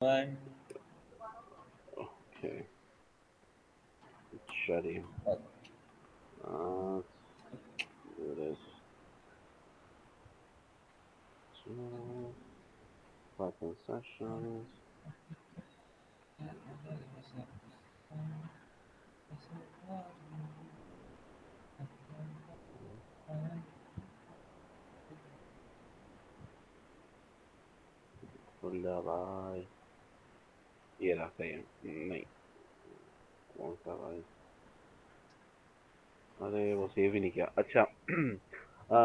One. Okay. Shutty. Do this. So, Python sessions. भाई ये रहा सही है नहीं कौन सा भाई अरे वो सेव ही नहीं किया अच्छा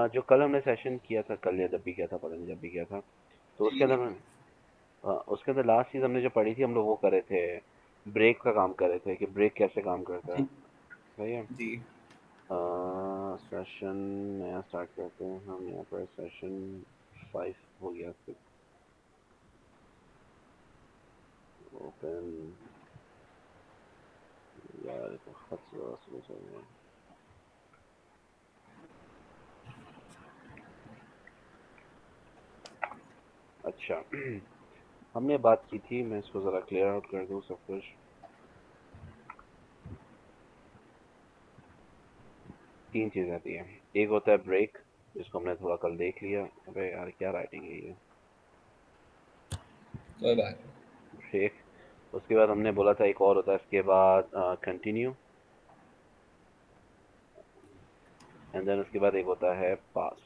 जो कल हमने सेशन किया था कल या जब भी किया था पता नहीं जब भी किया था तो उसके अंदर उसके अंदर लास्ट चीज हमने जो पढ़ी थी हम लोग वो कर रहे थे ब्रेक का काम कर रहे थे कि ब्रेक कैसे काम करता है जी सही है जी। सेशन नया स्टार्ट करते हैं हम यहाँ पर सेशन 5 हो गया 6 ओपन यार ये तो खत स्लो चल रहा है अच्छा हमने बात की थी मैं इसको ज़रा क्लियर आउट कर दूं सब कुछ तीन चीज़ें थी एक होता है ब्रेक जिसको हमने थोड़ा कल देख लिया अबे यार क्या राइटिंग है ये कोई बात नहीं। ब्रेक उसके बाद हमने बोला था एक और होता है इसके बाद कंटिन्यू एंड देन उसके बाद एक होता है पास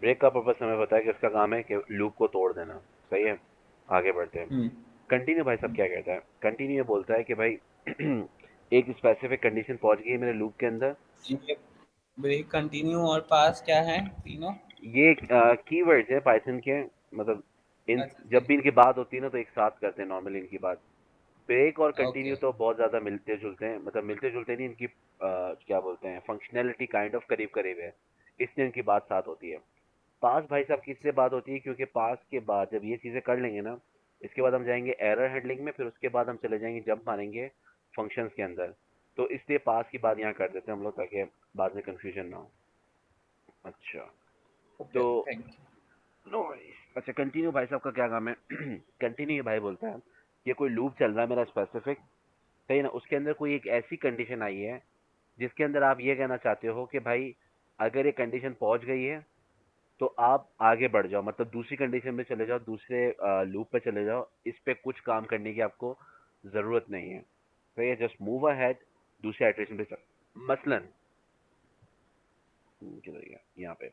ब्रेक का पर्पस हमें पता है कि उसका काम है कि लूप को तोड़ देना सही है आगे बढ़ते हैं हम्म। कंटिन्यू भाई साहब क्या कहता है कंटिन्यू ये बोलता है कि भाई एक स्पेसिफिक कंडीशन पहुंच गई है मेरे लूप के अंदर ये ब्रेक, कंटिन्यू और पास क्या है तीनों? ये कीवर्ड्स है पाइथन के मतलब इन अच्छा जब भी इनकी बात होती है ना तो एक साथ करते हैं नॉर्मली इनकी बात ब्रेक और ओके। कंटिन्यू तो बहुत ज़्यादा मिलते जुलते हैं मतलब मिलते जुलते नहीं इनकी क्या बोलते हैं फंक्शनैलिटी काइंड ऑफ करीब करीब है इसलिए इनकी बात साथ होती है पास भाई साहब किससे बात होती है क्योंकि पास के बाद जब ये चीज़ें कर लेंगे ना इसके बाद हम जाएंगे एरर हैंडलिंग में फिर उसके बाद हम चले जाएंगे जंप मारेंगे फंक्शंस के अंदर तो इसलिए पास की बात यहाँ कर देते हैं हम लोग ताकि बाद में कंफ्यूजन ना हो अच्छा ओके, तो थैंक यू। नो अच्छा कंटिन्यू भाई साहब का क्या काम है कंटिन्यू ये भाई बोलता है ये कोई लूप चल रहा है मेरा स्पेसिफिक सही ना उसके अंदर कोई एक ऐसी कंडीशन आई है जिसके अंदर आप ये कहना चाहते हो कि भाई अगर ये कंडीशन पहुंच गई है तो आप आगे बढ़ जाओ मतलब दूसरी कंडीशन में चले जाओ दूसरे लूप पे चले जाओ इस पे कुछ काम करने की आपको ज़रूरत नहीं है तो ये जस्ट मूव अहेड दूसरे इटरेशन पे चल मसलन किधर गया यहाँ पे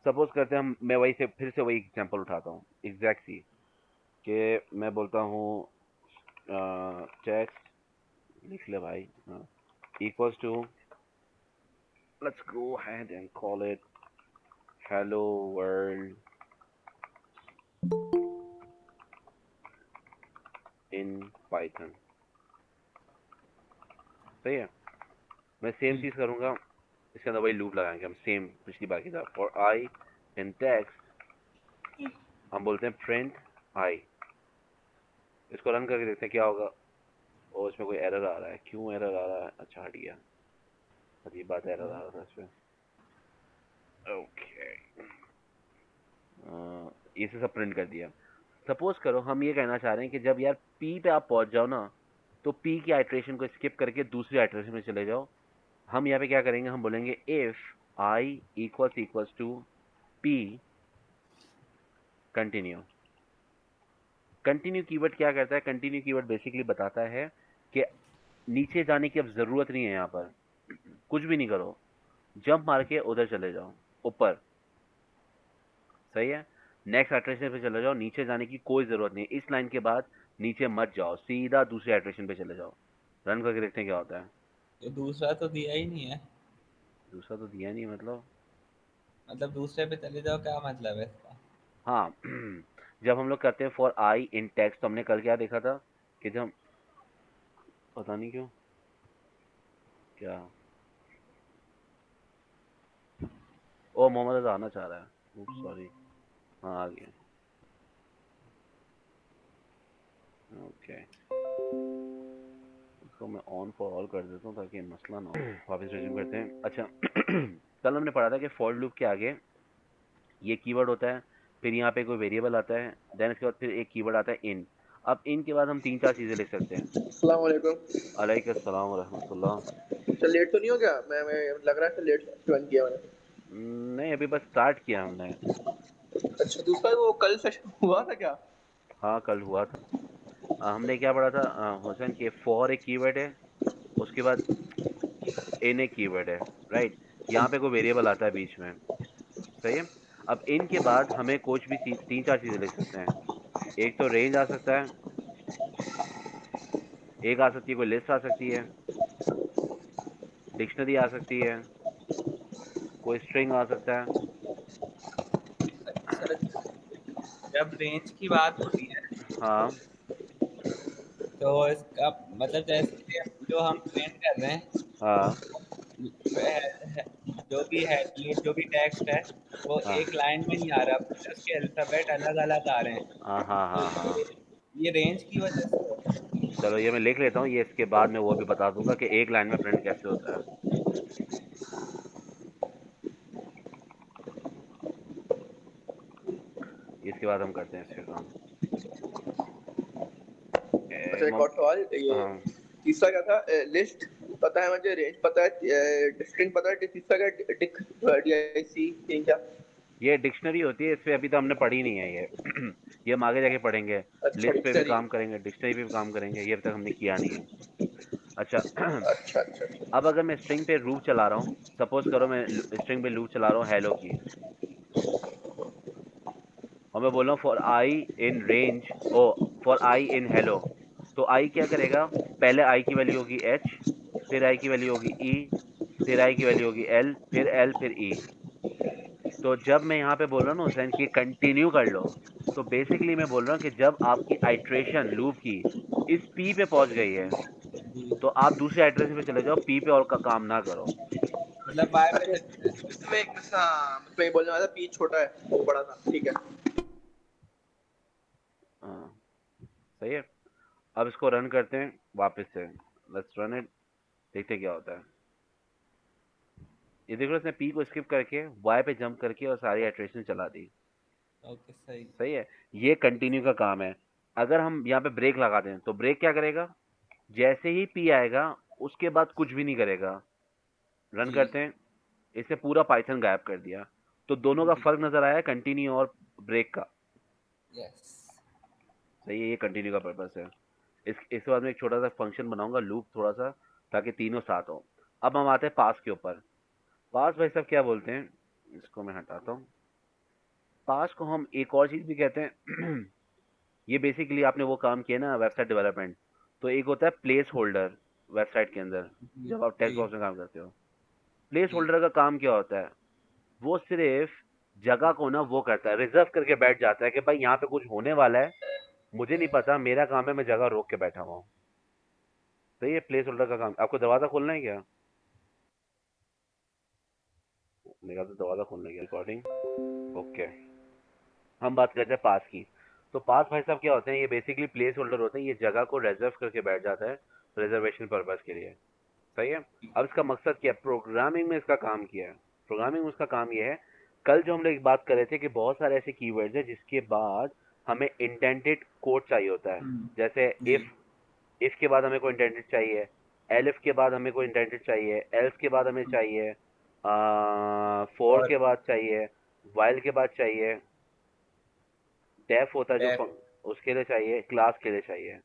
सपोज करते हैं हम मैं वही से फिर से वही एग्जांपल उठाता हूँ एग्जैक्ट सी कि मैं बोलता हूँ टेक्स्ट लिख ले भाई equals to let's go ahead and call it hello world in Python सही है मैं सेम चीज़ करूँगा इसके अंदर वही लूप लगाएंगे हम सेम पिछली बार की तरह फॉर आई इन टेक्स्ट हम बोलते हैं प्रिंट आई इसको रन करके देखते हैं क्या होगा और इसमें कोई एरर आ रहा है क्यों एरर आ रहा है अच्छा हट गया अजीब बात एरर आ रहा था इसमें ओके इसे सब प्रिंट कर दिया सपोज करो हम ये कहना चाह रहे हैं कि जब यार पी पे आप पहुंच जाओ ना तो पी की आइट्रेशन को स्किप करके दूसरी आइट्रेशन में चले जाओ हम यहाँ पे क्या करेंगे हम बोलेंगे if I equals to P continue continue keyword क्या करता है कंटिन्यू कीवर्ड बेसिकली बताता है कि नीचे जाने की अब जरूरत नहीं है यहाँ पर कुछ भी नहीं करो जंप मार के उधर चले जाओ ऊपर सही है नेक्स्ट आइट्रेशन पे चले जाओ नीचे जाने की कोई जरूरत नहीं है इस लाइन के बाद नीचे मत जाओ सीधा दूसरे आइट्रेशन पे चले जाओ रन करके देखते हैं क्या होता है ये दूसरा तो दिया ही नहीं है। दूसरा तो दिया नहीं मतलब मतलब दूसरे पे चले जाओ, क्या मतलब है इसका? हाँ जब हम लोग करते हैं फॉर आई इन टेक्स्ट तो हमने कल क्या देखा था कि जब पता नहीं क्यों क्या ओ मोहम्मद आना चाह रहा है सॉरी हाँ आ गया ओके इसको मैं ऑन फॉर ऑल कर देता हूँ ताकि मसला ना हो वापस रिज्यूम करते हैं अच्छा कल हमने पढ़ा था कि फॉर लूप के आगे ये कीवर्ड होता है फिर यहाँ पे कोई वेरिएबल आता है, देन इसके बाद फिर एक कीवर्ड आता है इन। अब इन के बाद हम 3-4 चीज़ें लिख सकते हैं। अस्सलाम वालेकुम। अलैकुम अस्सलाम व रहमतुल्लाह। चल लेट तो नहीं हो गया? मैं लग रहा है लेट ज्वाइन किया मैंने। नहीं, अभी बस स्टार्ट किया हमने। अच्छा, दूसरा वो कल सेशन हुआ था क्या? हाँ, कल हुआ था। हमने क्या पढ़ा था हुसैन, कि फॉर एक कीवर्ड है, उसके बाद इन एक कीवर्ड है, राइट? यहाँ पे कोई वेरिएबल आता है बीच में, सही है? अब इन के बाद हमें कुछ भी 3-4 चीज़ें लिख सकते हैं। एक तो रेंज आ सकता है, एक आ सकती है कोई लिस्ट आ सकती है, डिक्शनरी आ सकती है, कोई स्ट्रिंग आ सकता है। सर, जब रेंज की बात होती है हाँ, तो इसका मतलब जैसे कि जो हम प्रिंट कर रहे हैं, हाँ, जो भी है, जो भी टेक्स्ट है वो हाँ, एक लाइन में नहीं आ रहा, पूरे उसके अल्फाबेट अलग अलग आ रहे हैं। हाँ, हाँ, तो हाँ, हाँ। ये रेंज की वजह से है। चलो ये मैं लिख लेता हूँ, ये इसके बाद में वो भी बता दूंगा कि एक लाइन में प्रिंट कैसे होता है। इसके बाद हम करते हैं इसका काम। अच्छा, एक और सवाल ये। हाँ, तीसरा क्या था? लिस्ट पता है मुझे, रेंज पता है, स्ट्रिंग पता है, तीसरा क्या? डिक DIC क्या? ये डिक्शनरी होती है, इस पे अभी तो हमने पढ़ी नहीं है ये। ये हम आगे जाके पढ़ेंगे। अच्छा, लिस्ट पे भी डिक्शनरी। काम करेंगे, डिक्शनरी पे भी काम करेंगे, ये अभी तक हमने किया नहीं है। अच्छा। अच्छा अच्छा अच्छा। अब अगर मैं स्ट्रिंग पे लूप चला रहा हूँ, सपोज करो मैं स्ट्रिंग पे लूप चला रहा हूँ हेलो की, और मैं बोल रहा हूँ for I in range, oh for I in hello, तो आई क्या करेगा? पहले आई की वैल्यू होगी एच, फिर आई की वैल्यू होगी ई, फिर आई की वैल्यू होगी एल, फिर एल, फिर ई। तो जब मैं यहाँ पे बोल रहा हूँ ना हुसैन कि कंटिन्यू कर लो, तो बेसिकली मैं बोल रहा हूँ कि जब आपकी आइट्रेशन लूप की इस पी पे पहुंच गई है, जी, तो आप दूसरे आइट्रेशन पे चले जाओ, पी पे और का काम ना करो। मतलब वाई पे अच्छा, चलते हैं। मैं ये बोलने वाला था, पी छोटा है वो बड़ा था, ठीक है। हाँ, सही है। अब इसको रन करते हैं वापस से। लेट्स रन इट, देखते हैं क्या होता है। ये देखो, इसने पी को स्किप करके वाई पे जंप करके और सारी आइट्रेशन चला दी। ओके, सही। सही है। ये कंटिन्यू का काम है। अगर हम यहाँ पे ब्रेक लगा दें तो ब्रेक क्या करेगा? जैसे ही पी आएगा उसके बाद कुछ भी नहीं करेगा। रन जी करते हैं, इसने पूरा पाइथन गायब कर दिया। तो दोनों का जी। फर्क नजर आया, कंटिन्यू और ब्रेक का। यस। सही है, ये कंटिन्यू का पर्पस है। इसके बाद में एक छोटा सा फंक्शन बनाऊंगा लूप थोड़ा सा, ताकि तीनों साथ हो। अब हम आते हैं पास के ऊपर। पास भाई साहब क्या बोलते हैं, इसको मैं हटाता हूँ। पास को हम एक और चीज भी कहते हैं। ये बेसिकली आपने वो काम किया ना वेबसाइट डेवलपमेंट, तो एक होता है प्लेस होल्डर वेबसाइट के अंदर, जी जब आप टेक्स्ट जी बॉक्स में काम करते हो। प्लेस जी। होल्डर का काम क्या होता है? वो सिर्फ जगह को ना वो करता है, रिजर्व करके बैठ जाता है कि भाई यहाँ पे कुछ होने वाला है, मुझे नहीं पता, मेरा काम है मैं जगह रोक के बैठा हुआ हूँ। तो ये प्लेस होल्डर का काम। आपको दरवाजा खोलना है क्या? मेरा तो दरवाजा खोलने की रिकॉर्डिंग। ओके, हम बात करते हैं पास की। तो पास भाई साहब क्या होते हैं? ये बेसिकली प्लेस होल्डर होते हैं, ये जगह को रिजर्व करके बैठ जाता है रिजर्वेशन पर्पज के लिए। सही है। अब इसका मकसद क्या है? प्रोग्रामिंग में इसका काम किया है। प्रोग्रामिंग में उसका काम ये है, कल जो हम लोग एक बात कर रहे थे कि बहुत सारे ऐसे कीवर्ड्स हैं जिसके बाद हमें इंडेंटेड कोड चाहिए होता है। जैसे जी। इफ के बाद हमें कोई इंडेंटेड चाहिए, एलिफ के बाद हमें कोई इंडेंटेड चाहिए, एल्स के बाद हमें चाहिए, फोर और के बाद चाहिए, वाइल के बाद चाहिए, डेफ होता है जो डेफ। उसके लिए चाहिए, क्लास के लिए चाहिए।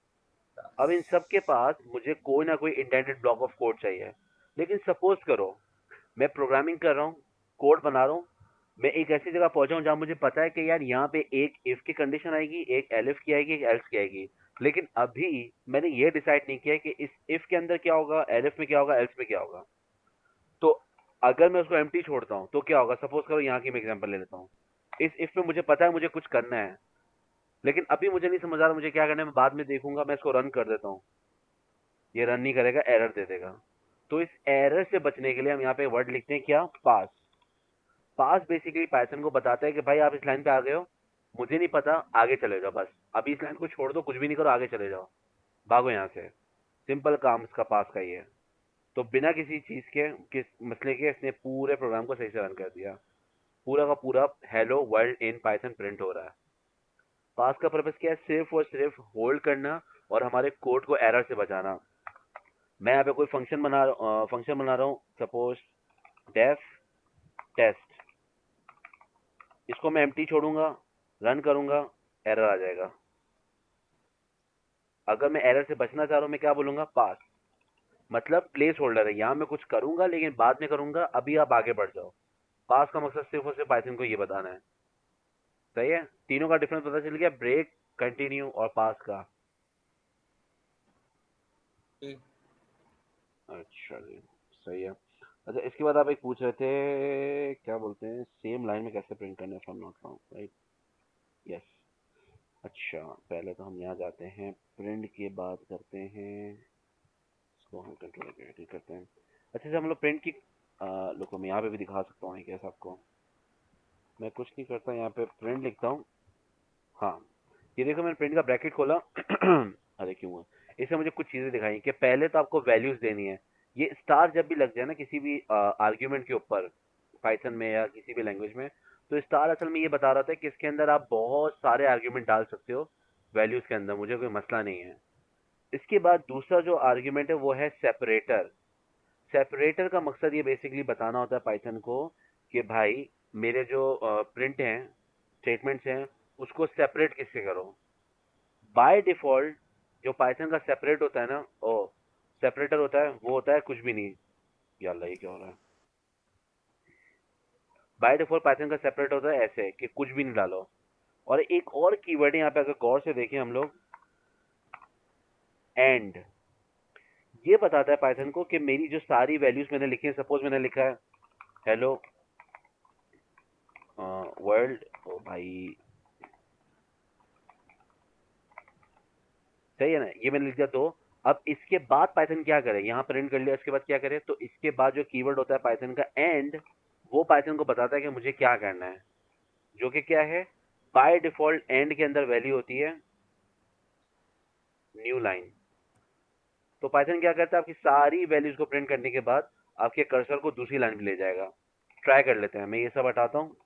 अब इन सब के पास मुझे कोई ना कोई इंडेंटेड ब्लॉक ऑफ कोड चाहिए। लेकिन सपोज करो मैं प्रोग्रामिंग कर रहा हूँ, कोड बना रहा हूँ, मैं एक ऐसी जगह पहुंचा हूँ जहां मुझे पता है कि यार यहाँ पे एक इफ की कंडीशन आएगी, एक एलिफ की आएगी, एक एल्स की आएगी। लेकिन अभी मैंने ये डिसाइड नहीं किया कि इस इफ के अंदर क्या होगा, एलिफ में क्या होगा, एल्स में क्या होगा। तो अगर मैं उसको एम्प्टी छोड़ता हूँ तो क्या होगा? सपोज करो यहाँ की मैं एग्जांपल ले लेता हूँ। इस इफ में मुझे पता है मुझे कुछ करना है, लेकिन अभी मुझे नहीं समझ आ रहा मुझे क्या करना है, मैं बाद में देखूंगा, मैं इसको रन कर देता हूँ। ये रन नहीं करेगा, एरर दे देगा। तो इस एरर से बचने के लिए हम यहाँ पे वर्ड लिखते हैं क्या? पास। पास बेसिकली पाइथन को बताता है कि भाई आप इस लाइन पे आ गए हो, मुझे नहीं पता, आगे चले जाओ, बस अभी इस लाइन को छोड़ दो, कुछ भी नहीं करो, आगे चले जाओ, भागो यहाँ से। सिंपल काम इसका पास का ही है। तो बिना किसी चीज के, किस मसले के, इसने पूरे प्रोग्राम को सही से रन कर दिया। पूरा का पूरा hello world in Python print हो रहा है। पास का पर्पस क्या है? सिर्फ और सिर्फ होल्ड करना और हमारे कोड को एरर से बचाना। मैं यहाँ पे कोई फंक्शन बना रहा हूँ, सपोज डेफ टेस्ट, इसको मैं एम्प्टी छोड़ूंगा, रन करूंगा, एरर आ जाएगा। अगर मैं एरर से बचना चाह रहा हूँ, मैं क्या बोलूंगा? पास, मतलब प्लेस होल्डर है, यहाँ मैं कुछ करूंगा लेकिन बाद में करूंगा, अभी आप आगे बढ़ जाओ। पास का मकसद सिर्फ और सिर्फ पाइथन को ये बताना है। सही है? तीनों का डिफरेंस पता चल गया, ब्रेक, कंटिन्यू और पास का। अच्छा जी, सही है। अच्छा, इसके बाद आप एक पूछ रहे थे, क्या बोलते हैं, सेम लाइन में कैसे प्रिंट करना है, if I am not wrong, right? Yes. अच्छा, पहले तो हम यहाँ जाते हैं, प्रिंट के बाद करते हैं, इसको हम कंट्रोल करके करते हैं। अच्छे से हम लोग प्रिंट की लोगों में यहाँ पे भी दिखा सकता हूँ कैसे आपको। मैं कुछ नहीं करता, यहाँ पे प्रिंट लिखता हूँ। हाँ, ये देखो मैंने प्रिंट का ब्रैकेट खोला। अरे क्यों हुआ? इससे मुझे कुछ चीज़ें दिखाई कि पहले तो आपको वैल्यूज देनी है। ये स्टार जब भी लग जाए ना किसी भी आर्ग्यूमेंट के ऊपर, पाइथन में या किसी भी लैंग्वेज में, तो स्टार असल में ये बता रहा था कि इसके अंदर आप बहुत सारे आर्ग्यूमेंट डाल सकते हो वैल्यूज के अंदर, मुझे कोई मसला नहीं है। इसके बाद दूसरा जो आर्ग्यूमेंट है वो है सेपरेटर। सेपरेटर का मकसद ये बेसिकली बताना होता है पाइथन को कि भाई मेरे जो प्रिंट हैं, स्टेटमेंट्स हैं, उसको सेपरेट किससे करो। बाय डिफॉल्ट जो पाइथन का सेपरेट होता है ना, ओ सेपरेटर होता है, वो होता है कुछ भी नहीं। या अल्लाह, ये क्या हो रहा है? बाय डिफॉल्ट पाइथन का सेपरेट होता है ऐसे कि कुछ भी नहीं डालो। और एक और कीवर्ड है यहाँ पे, अगर गौर से देखें हम लोग, एंड। ये बताता है पाइथन को कि मेरी जो सारी वैल्यूज मैंने लिखी है, सपोज मैंने लिखा है हेलो वर्ल्ड, ओ भाई सही है ना, ये मैंने लिख दिया। तो अब इसके बाद पाइथन क्या करे, यहाँ प्रिंट कर लिया, इसके बाद क्या करे, तो इसके बाद जो कीवर्ड होता है पाइथन का एंड, वो पाइथन को बताता है कि मुझे क्या करना है, जो कि क्या है, बाय डिफॉल्ट एंड के अंदर वैल्यू होती है न्यू लाइन। तो पाइथन क्या करता है, आपकी सारी वैल्यूज को प्रिंट करने के बाद आपके कर्सर को दूसरी लाइन पे ले जाएगा। ट्राई कर लेते हैं, मैं ये सब हटाता हूँ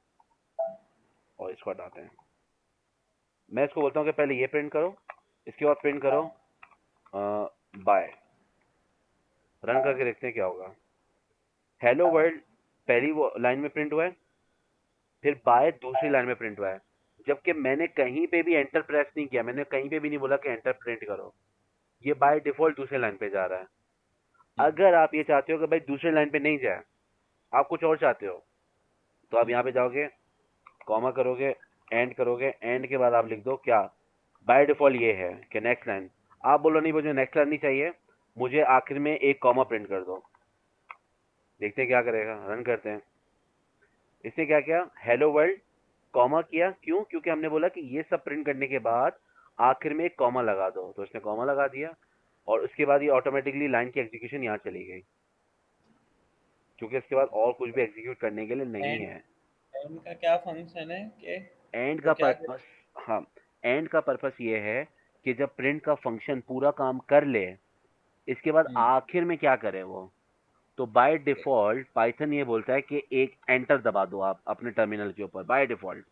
और इसको हटाते हैं। मैं इसको बोलता हूँ कि पहले ये प्रिंट करो, इसके बाद प्रिंट करो बाय। रन करके देखते हैं क्या होगा। हेलो वर्ल्ड पहली वो लाइन में प्रिंट हुआ है, फिर बाय दूसरी लाइन में प्रिंट हुआ है, जबकि मैंने कहीं पे भी एंटर प्रेस नहीं किया, मैंने कहीं पे भी नहीं बोला कि एंटर प्रिंट करो। ये बाय डिफॉल्ट दूसरी लाइन पे जा रहा है। अगर आप ये चाहते हो कि भाई दूसरी लाइन पे नहीं जाए, आप कुछ और चाहते हो, तो आप यहाँ पे जाओगे, कॉमा करोगे, एंड करोगे, एंड के बाद आप लिख दो क्या, बाय डिफॉल्ट ये है कि नेक्स्ट लाइन। आप बोलो नहीं, मुझे नेक्स्ट लाइन नहीं चाहिए, मुझे आखिर में एक कॉमा प्रिंट कर दो। देखते हैं क्या करेगा, रन करते हैं। इसने क्या किया, हेलो वर्ल्ड कॉमा किया, क्यों? क्योंकि हमने बोला कि ये सब प्रिंट करने के बाद आखिर में एक कॉमा लगा दो, तो इसने कॉमा लगा दिया और उसके बाद ये ऑटोमेटिकली लाइन की एग्जीक्यूशन यहाँ चली गई, क्योंकि इसके बाद और कुछ भी एग्जीक्यूट करने के लिए नहीं एंड है। एंड का क्या फंक्शन है कि एंड वो का क्या करे? पर्पस, हाँ, एंड का पर्पस ये है कि जब प्रिंट का फंक्शन पूरा काम कर ले, इसके बाद हम्म, आखिर में क्या करे वो। तो बाय डिफॉल्ट पाइथन ये बोलता है कि एक एंटर दबा दो आप अपने टर्मिनल के ऊपर बाय डिफॉल्ट।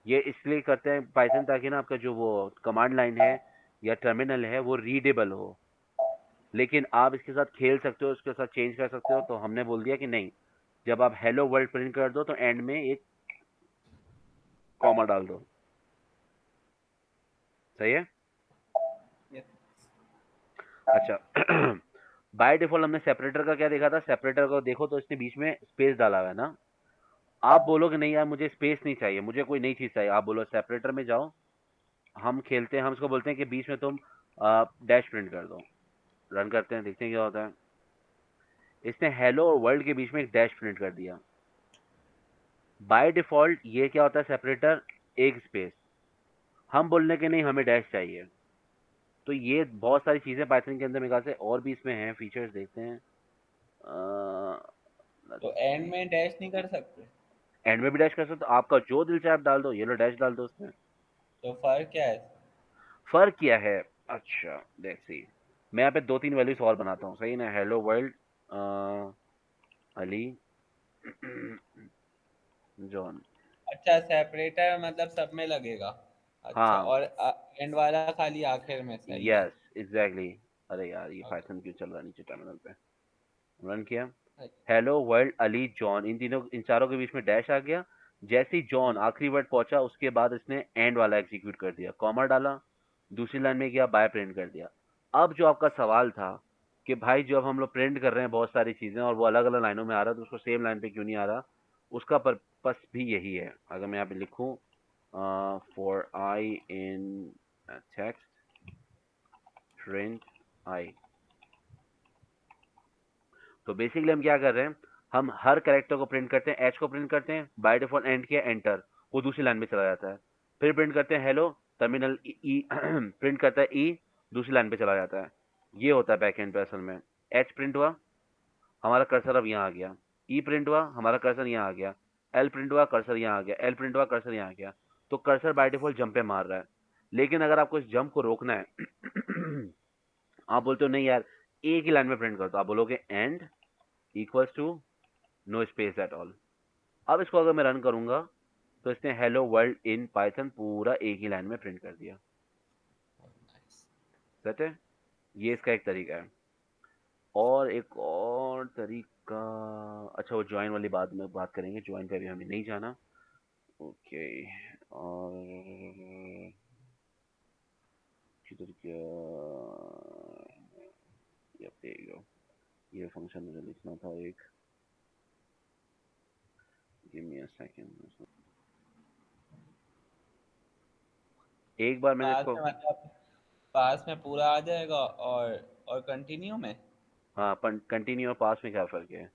ये इसलिए करते हैं पाइथन ताकि ना आपका जो वो कमांड लाइन है या टर्मिनल है वो रीडेबल हो। लेकिन आप इसके साथ खेल सकते हो, इसके साथ चेंज कर सकते हो, तो हमने बोल दिया कि नहीं, जब आप हेलो वर्ल्ड प्रिंट कर दो तो एंड में एक कॉमा डाल दो। सही है? ये अच्छा। बाय डिफॉल्ट हमने सेपरेटर का क्या देखा था, सेपरेटर को देखो तो इसने बीच में स्पेस डाला हुआ है ना। आप बोलोगे नहीं यार मुझे स्पेस नहीं चाहिए, मुझे कोई नई चीज चाहिए, आप बोलो सेपरेटर में जाओ, हम खेलते हैं, हम इसको बोलते हैं कि बीच में तुम डैश प्रिंट कर दो। रन करते हैं, देखते हैं क्या होता है। इसने हेलो और वर्ल्ड के बीच में एक डैश प्रिंट कर दिया। बाय डिफॉल्ट ये क्या होता है, सेपरेटर, एक स्पेस। हम बोलने के नहीं, हमें डैश चाहिए। तो ये बहुत सारी चीजें पाइथन के अंदर मेरे ख्याल से और भी इसमें हैं, फीचर्स देखते हैं। तो एंड में डैश नहीं कर सकते? एंड में भी डैश कर सकते हो, आपका जो दिल चाहे आप डाल दो, ये लो डैश डाल दो उसमें। तो फर्क क्या है? फर्क क्या है? अच्छा लेट्स सी, मैं यहाँ पे दो तीन वैल्यूज और बनाता हूँ, सही ना। Hello world Ali John. अच्छा, सेपरेटर मतलब सब में लगेगा। अच्छा, हाँ, और एंड वाला खाली आखिर में, सही है। Yes exactly. अरे यार ये पाइथन क्यों चल रहा है नीचे टर्मिनल पे। रन किया। हेलो वर्ल्ड अली जॉन, इन चारों के बीच में डैश आ गया। जैसे ही जॉन आखिरी वर्ड पहुंचा उसके बाद इसने एंड वाला एग्जीक्यूट कर दिया, कॉमा डाला, दूसरी लाइन में गया, बाय प्रिंट कर दिया। अब जो आपका सवाल था कि भाई जब हम लोग प्रिंट कर रहे हैं बहुत सारी चीजें और वो अलग अलग लाइनों में आ रहा है तो उसको सेम लाइन पे क्यों नहीं आ रहा, उसका पर्पस भी यही है। अगर मैं यहाँ पे लिखूं for I in text print I, तो बेसिकली हम क्या कर रहे हैं, हम हर कैरेक्टर को प्रिंट करते हैं, एच को प्रिंट करते हैं, बाय डिफॉल्ट एंड किया एंटर, वो दूसरी लाइन में चला जाता है। फिर प्रिंट करते हैं हेलो टर्मिनल ई प्रिंट करता है ई, दूसरी लाइन पे चला जाता है। ये होता है बैक एंड पे असल में। एच प्रिंट हुआ, हमारा कर्सर अब यहाँ आ गया। ई प्रिंट हुआ, हमारा कर्सर यहाँ आ गया। एल प्रिंट हुआ, कर्सर यहाँ आ गया। एल प्रिंट हुआ, कर्सर यहाँ आ गया। तो कर्सर बाय डिफॉल्ट जंप पे मार रहा है। लेकिन अगर आपको इस जंप को रोकना है आप बोलते हो नहीं यार एक ही लाइन में प्रिंट कर दो, आप बोलोगे end equals to no space at all. अब इसको अगर मैं रन करूंगा तो इसने हेलो वर्ल्ड इन पाइथन पूरा एक ही लाइन में प्रिंट कर दिया। सच है, ये इसका एक तरीका है। और एक और तरीका, अच्छा वो ज्वाइन वाली बात में बात करेंगे, ज्वाइन पे अभी हमें नहीं जाना। ओके, और किधर क्या, ये फंक्शन मुझे लिखना था एक, गिव मी अ सेकंड। एक बार मैंने पास इसको, में मतलब पास में पूरा आ जाएगा, और कंटिन्यू में। हाँ कंटिन्यू और पास में क्या फर्क है।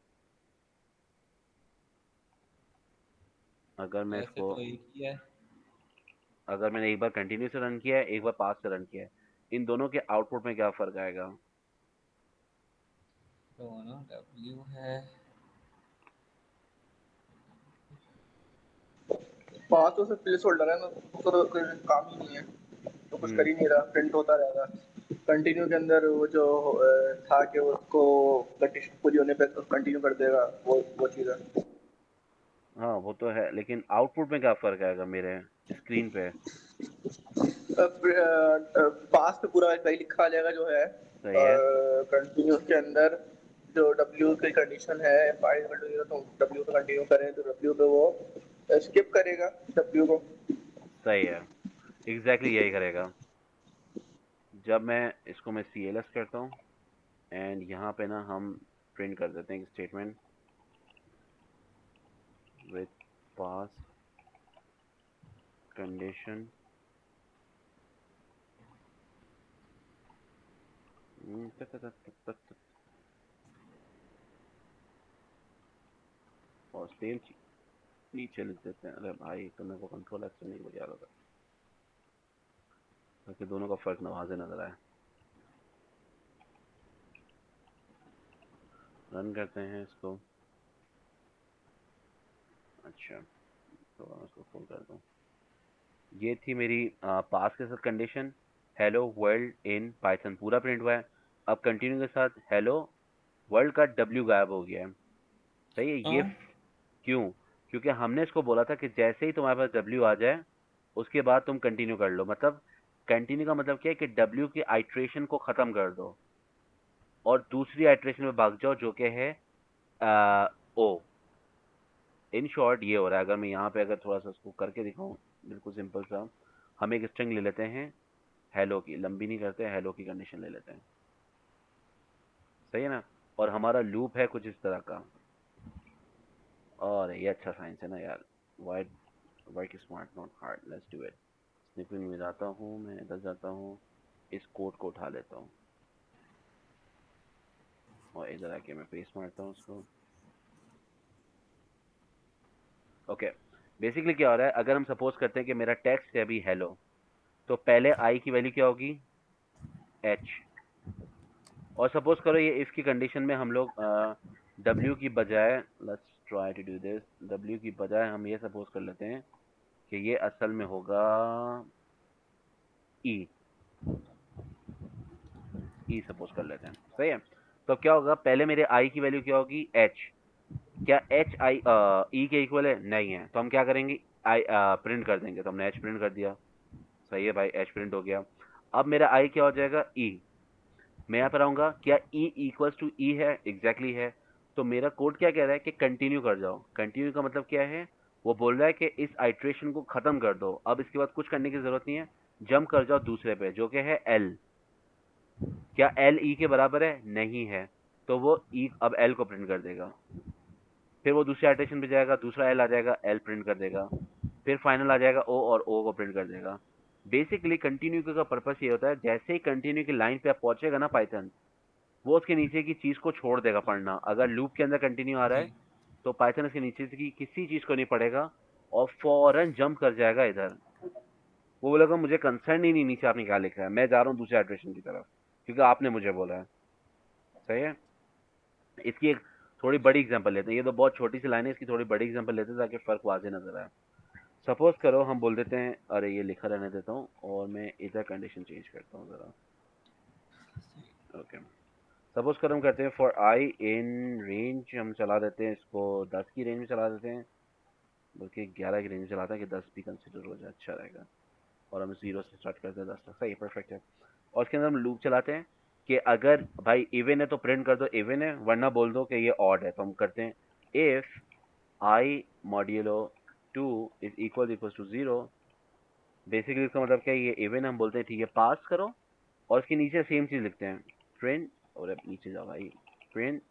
अगर मैं वैसे इसको, तो एक ही है। अगर मैंने एक बार कंटिन्यू से रन किया है, एक बार पास से रन किया है, इन दोनों के आउटपुट में क्या फ़र्क आएगा। दोनों W है। पाँच तो सिर्फ प्लेस होल्डर है ना, तो कोई काम ही नहीं है, तो कुछ कर हम्म, ही नहीं रहा, प्रिंट होता रहेगा। कंटिन्यू के अंदर वो जो था कि उसको कंडीशन पूरी होने पे कंटिन्यू कर देगा, वो चीज़ है। हाँ वो तो है, लेकिन आउटपुट में क्या फ़र्क आएगा मेरे स्क्रीन पे। पास पे पूरा वही लिखा आ जाएगा जो है। सही है। कंटिन्यू के अंदर जो डब्ल्यू की कंडीशन है, फाइल तो डब्ल्यू पे कंटिन्यू करें तो डब्ल्यू पे वो स्किप करेगा डब्ल्यू को। सही है, एग्जैक्टली यही करेगा। जब मैं इसको मैं CLS करता हूँ एंड यहाँ पे ना हम प्रिंट कर देते हैं स्टेटमेंट विथ पास कंडीशन, और सेम नीचे लिख देते हैं। अरे भाई तो मेरे को कंट्रोल एक्स नहीं बजा रहा था ताकि दोनों का फर्क नवाजे नजर आए। रन करते हैं इसको। अच्छा, तो मैं उसको फुल कर दूं। ये थी मेरी पास के साथ condition, hello world in Python पूरा प्रिंट हुआ है। अब कंटिन्यू के साथ हेलो वर्ल्ड का डब्ल्यू गायब हो गया है। सही है ये क्यों? क्यों, क्योंकि हमने इसको बोला था कि जैसे ही तुम्हारे पास डब्ल्यू आ जाए उसके बाद तुम कंटिन्यू कर लो। मतलब कंटिन्यू का मतलब क्या है कि डब्ल्यू की आइट्रेशन को ख़त्म कर दो और दूसरी आइट्रेशन में भाग जाओ जो कि है ओ। इन शॉर्ट ये हो रहा है। अगर मैं यहाँ पे अगर थोड़ा सा उसको करके दिखाऊँ, बिल्कुल सिंपल सा, हम एक स्ट्रिंग ले लेते हैं हेलो की, लंबी नहीं करते, हेलो की कंडीशन ले लेते हैं। सही है ना, और हमारा लूप है कुछ इस तरह का। और ये अच्छा साइंस है ना यार। White work smart not hard, let's do it. Snipping में जाता हूँ, मैं इधर जाता हूँ, इस कोड को उठा लेता हूँ और इधर आके मैं पेस्ट मारता हूँ उसको। ओके, बेसिकली क्या हो रहा है, अगर हम सपोज करते हैं कि मेरा टेक्स्ट है अभी हेलो, तो पहले आई की वैल्यू क्या होगी, एच। और सपोज करो ये इफ की कंडीशन में हम लोग डब्ल्यू की बजाय, let's try to do this, W की बजाय हम ये सपोज कर लेते हैं कि ये असल में होगा ई, ई सपोज कर लेते हैं। सही है, तो क्या होगा, पहले मेरे आई की वैल्यू क्या होगी, एच। क्या एच आई ई के इक्वल है? नहीं है, तो हम क्या करेंगे, आई प्रिंट कर देंगे। तो हमने एच प्रिंट कर दिया, सही है भाई, एच प्रिंट हो गया। अब मेरा आई क्या हो जाएगा, ई। मैं यहाँ पर आऊँगा, क्या ई इक्वल्स टू ई है? एग्जैक्टली है। तो मेरा कोड क्या कह रहा है कि कंटिन्यू कर जाओ। कंटिन्यू का मतलब क्या है, वो बोल रहा है कि इस आइट्रेशन को खत्म कर दो, अब इसके बाद कुछ करने की जरूरत नहीं है, जंप कर जाओ दूसरे पे, जो कि है एल। क्या एल ई के बराबर है? नहीं है, तो वो ई अब एल को प्रिंट कर देगा। फिर वो दूसरे आइट्रेशन पे जाएगा, दूसरा एल आ जाएगा, एल प्रिंट कर देगा। फिर फाइनल आ जाएगा ओ, और ओ को प्रिंट कर देगा। बेसिकली कंटिन्यू का पर्पस ये होता है, जैसे ही कंटिन्यू की लाइन पे आप पहुंचेगा ना पाइथन, वो उसके नीचे की चीज को छोड़ देगा पढ़ना। अगर लूप के अंदर कंटिन्यू आ रहा जी है तो पाइथन इसके नीचे की किसी चीज को नहीं पढ़ेगा और फौरन जंप कर जाएगा इधर। वो बोलेगा मुझे कंसर्न ही नहीं नीचे आपने क्या लिखा है, मैं जा रहा हूँ दूसरे एड्रेशन की तरफ, क्योंकि आपने मुझे बोला है। सही है। इसकी एक थोड़ी बड़ी एग्जांपल लेते हैं, ये तो बहुत छोटी सी लाइन है, इसकी थोड़ी बड़ी एग्जांपल लेते हैं ताकि फर्क वाजे नजर आए। सपोज करो हम बोल देते हैं, अरे ये लिखा रहने देता हूँ और मैं इधर कंडीशन चेंज करता हूँ जरा। ओके, सपोज करो हम कहते हैं फॉर आई इन रेंज, हम चला देते हैं इसको 10 की रेंज में चला देते हैं, बल्कि 11 की रेंज में चलाते हैं कि 10 भी कंसिडर हो जाए, अच्छा रहेगा। और हम 0 से स्टार्ट करते हैं 10 तक, सही, परफेक्ट है। और उसके अंदर हम लूप चलाते हैं कि अगर भाई इवन है तो प्रिंट कर दो इवन है, वरना बोल दो कि ये ऑड है। तो हम करते हैं if I modulo 2 is equal to 0। Basically इसका मतलब क्या है, ये इवन हम बोलते हैं ठीक है, पास करो, और इसके नीचे सेम चीज लिखते हैं, प्रिंट, और अब नीचे जाओ भाई, प्रिंट,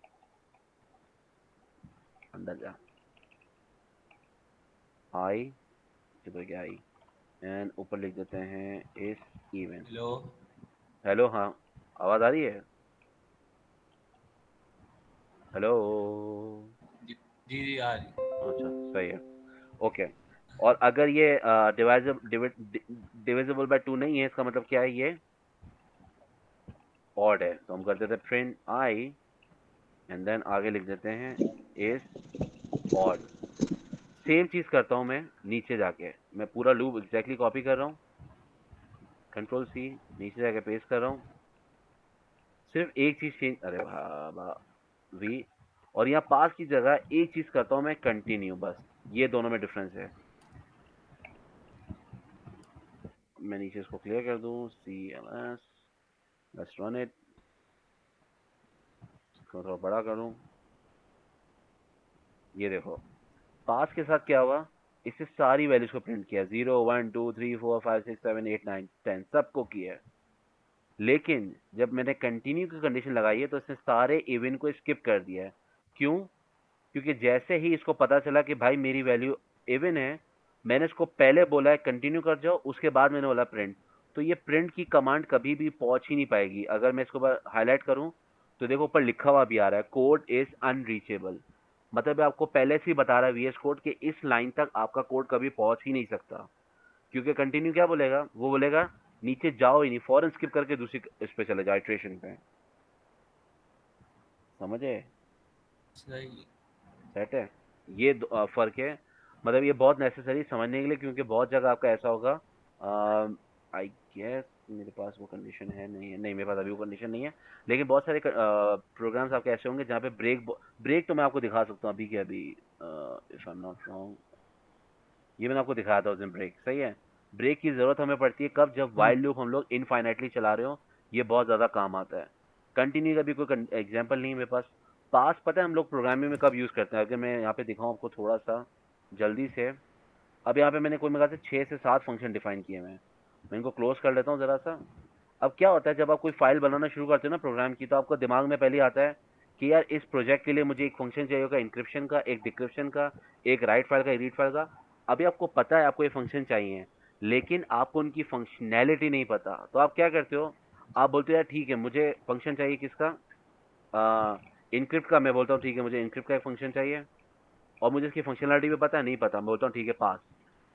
अंदर जा, आई, किधर गया आई, एंड ऊपर लिख देते हैं इस इवन। हेलो। हेलो, हाँ, आवाज आ रही है? हेलो, जी जी जी, आ रही। अच्छा सही है, ओके। और अगर ये डिविजिबल बाय 2 नहीं है, इसका मतलब क्या है, ये ऑड है। तो हम कर देते हैं प्रिंट आई, एंड देन आगे लिख देते हैं इस ऑड। सेम चीज करता हूं मैं नीचे जाके, मैं पूरा लूप एग्जैक्टली कॉपी कर रहा हूँ, कंट्रोल सी, नीचे जाके पेस्ट कर रहा हूँ, सिर्फ एक चीज चेंज, अरे वाह वी, और यहाँ पास की जगह एक चीज करता हूँ मैं, कंटिन्यू, बस ये दोनों में डिफरेंस है। मैं नीचे इसको क्लियर कर दूं, CLS, लेट्स रन इट, इसको थोड़ा बड़ा करूं। ये देखो, पास के साथ क्या हुआ, इससे सारी वैल्यूज को प्रिंट किया, 0 1 2 3 4 5 6 7 8 9 10 सबको किया है। लेकिन जब मैंने कंटिन्यू की कंडीशन लगाई है तो इसने सारे इवन को स्किप कर दिया है। क्यों? क्योंकि जैसे ही इसको पता चला कि भाई मेरी वैल्यू इवन है, मैंने इसको पहले बोला है कंटिन्यू कर जाओ, उसके बाद मैंने बोला प्रिंट। तो ये प्रिंट की कमांड कभी भी पहुंच ही नहीं पाएगी। अगर मैं इसको हाईलाइट करूं तो देखो ऊपर लिखा हुआ भी आ रहा है, कोड इज अनरीचेबल। मतलब आपको पहले से ही बता रहा है VS कोड कि इस लाइन तक आपका कोड कभी पहुंच ही नहीं सकता। क्योंकि कंटिन्यू क्या बोलेगा, वो बोलेगा नीचे जाओ ही नहीं, फौरन स्किप करके दूसरी इस पे चले जाओ, इटरेशन पे। समझे? सही। सेट है। ये फर्क है। मतलब ये बहुत नेसेसरी समझने के लिए, क्योंकि बहुत जगह आपका ऐसा होगा, आई गेस मेरे पास वो कंडीशन है नहीं है, नहीं मेरे पास अभी वो कंडीशन नहीं है, लेकिन बहुत सारे प्रोग्राम्स आपके ऐसे होंगे जहाँ पे ब्रेक तो मैं आपको दिखा सकता हूँ अभी के अभी, if I am not wrong, ये मैंने आपको दिखाया था उस दिन ब्रेक, सही है। ब्रेक की जरूरत हमें पड़ती है कब, जब वाइल लूप हम लोग इनफाइनाइटली चला रहे हो, ये बहुत ज्यादा काम आता है। कंटिन्यू का भी कोई एग्जांपल नहीं है मेरे पास। पास पता है हम लोग प्रोग्रामिंग में कब यूज करते हैं, अगर मैं यहाँ पे दिखाऊं आपको थोड़ा सा जल्दी से। अब यहाँ पे मैंने कोई मेरे ख्याल से 6 से 7 फंक्शन डिफाइन किए हैं। मैं इनको क्लोज कर लेता हूँ जरा सा। अब क्या होता है, जब आप कोई फाइल बनाना शुरू करते हो ना प्रोग्राम की, तो आपको दिमाग में पहले आता है कि यार इस प्रोजेक्ट के लिए मुझे एक फंक्शन चाहिए होगा इंक्रिप्शन का, एक डिक्रिप्शन का, एक राइट फाइल का, एक रीड फाइल का। अभी आपको पता है आपको ये फंक्शन चाहिए, लेकिन आपको उनकी फंक्शनैलिटी नहीं पता। तो आप क्या करते हो, आप बोलते हो यार ठीक है मुझे फंक्शन चाहिए किसका, इनक्रिप्ट का। मैं बोलता हूँ ठीक है मुझे इनक्रिप्ट का एक फंक्शन चाहिए, और मुझे इसकी फंक्शनलिटी भी पता है, नहीं पता, मैं बोलता हूँ ठीक है पास।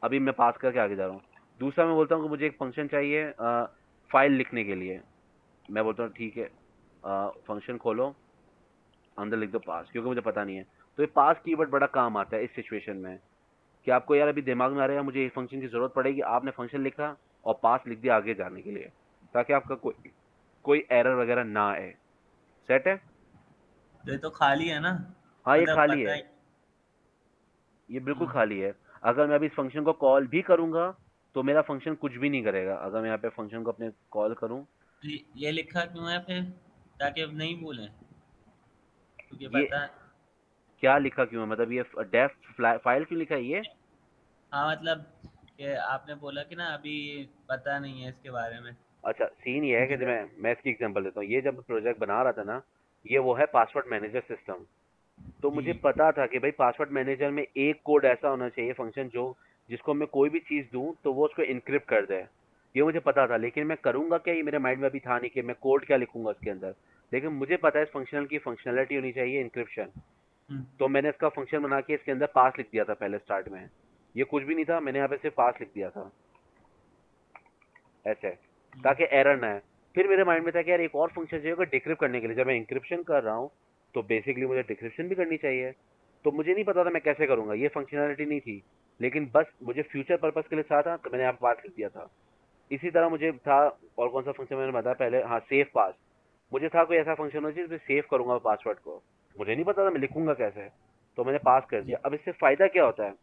अभी मैं पास करके आगे जा रहा हूँ। दूसरा मैं बोलता हूँ कि मुझे एक फंक्शन चाहिए फाइल लिखने के लिए, मैं बोलता हूँ ठीक है फंक्शन खोलो, अंदर लिख दो पास, क्योंकि मुझे पता नहीं है। तो ये पास कीवर्ड बड़ा काम आता है इस सिचुएशन में, कि आपको यार अभी दिमाग में आ रहा है मुझे इस फंक्शन की जरूरत पड़ेगी, आपने फंक्शन लिखा और पास लिख दिया आगे जाने के लिए, ताकि आपका कोई एरर वगैरह ना आए। सेट है। तो ये तो खाली है ना? हाँ ये मतलब खाली पता है। ही। ये बिल्कुल खाली है। अगर मैं अभी इस फंक्शन को कॉल भी करूंगा तो मेरा फंक्शन कुछ भी नहीं करेगा। अगर मैं यहाँ पे फंक्शन को अपने कॉल करूं, तो ये लिखा क्यों है फिर, ताकि अब नहीं भूलें, क्योंकि ये पता। क्या लिखा क्यों है, मतलब ये डेफ फाइल क्यों लिखा है ये? हाँ मतलब कि आपने बोला कि ना अभी पता नहीं है इसके बारे में। अच्छा, सीन ये है कि जब मैं इसकी एग्जांपल देता हूँ। ये जब प्रोजेक्ट बना रहा था ना, ये वो है पासवर्ड मैनेजर सिस्टम। तो जी। मुझे पता था कि भाई पासवर्ड मैनेजर में एक कोड ऐसा होना चाहिए फंक्शन जो जिसको मैं कोई भी चीज़ दूं तो वो उसको इनक्रिप्ट कर दे। ये मुझे पता था, लेकिन मैं करूंगा क्या, ये मेरे माइंड में अभी था नहीं कि मैं कोड क्या लिखूंगा उसके अंदर। लेकिन मुझे पता है इस फंक्शनल की फंक्शनैलिटी होनी चाहिए इंक्रिप्शन। हम्म। तो मैंने इसका फंक्शन बना के इसके अंदर पास लिख दिया था पहले स्टार्ट में। ये कुछ भी नहीं था, मैंने यहाँ पे सिर्फ पास लिख दिया था ऐसे, हम्म। ताकि एरर ना है। फिर मेरे माइंड में था कि यार एक और फंक्शन चाहिए होगा डिक्रिप्ट करने के लिए। जब मैं इंक्रिप्शन कर रहा हूँ तो बेसिकली मुझे डिक्रिप्शन भी करनी चाहिए। तो मुझे नहीं पता था मैं कैसे करूंगा, ये फंक्शनैलिटी नहीं थी। लेकिन बस मुझे फ्यूचर पर्पस के लिए था तो मैंने यहाँ पास लिख दिया था। इसी तरह मुझे था, और कौन सा फंक्शन मैंने बताया पहले, हाँ सेव पास। मुझे था कोई ऐसा फंक्शन हो जिसमें सेव करूंगा पासवर्ड को। मुझे नहीं पता था मैं लिखूंगा कैसे, तो मैंने पास कर जी। दिया। अब इससे फायदा क्या होता है?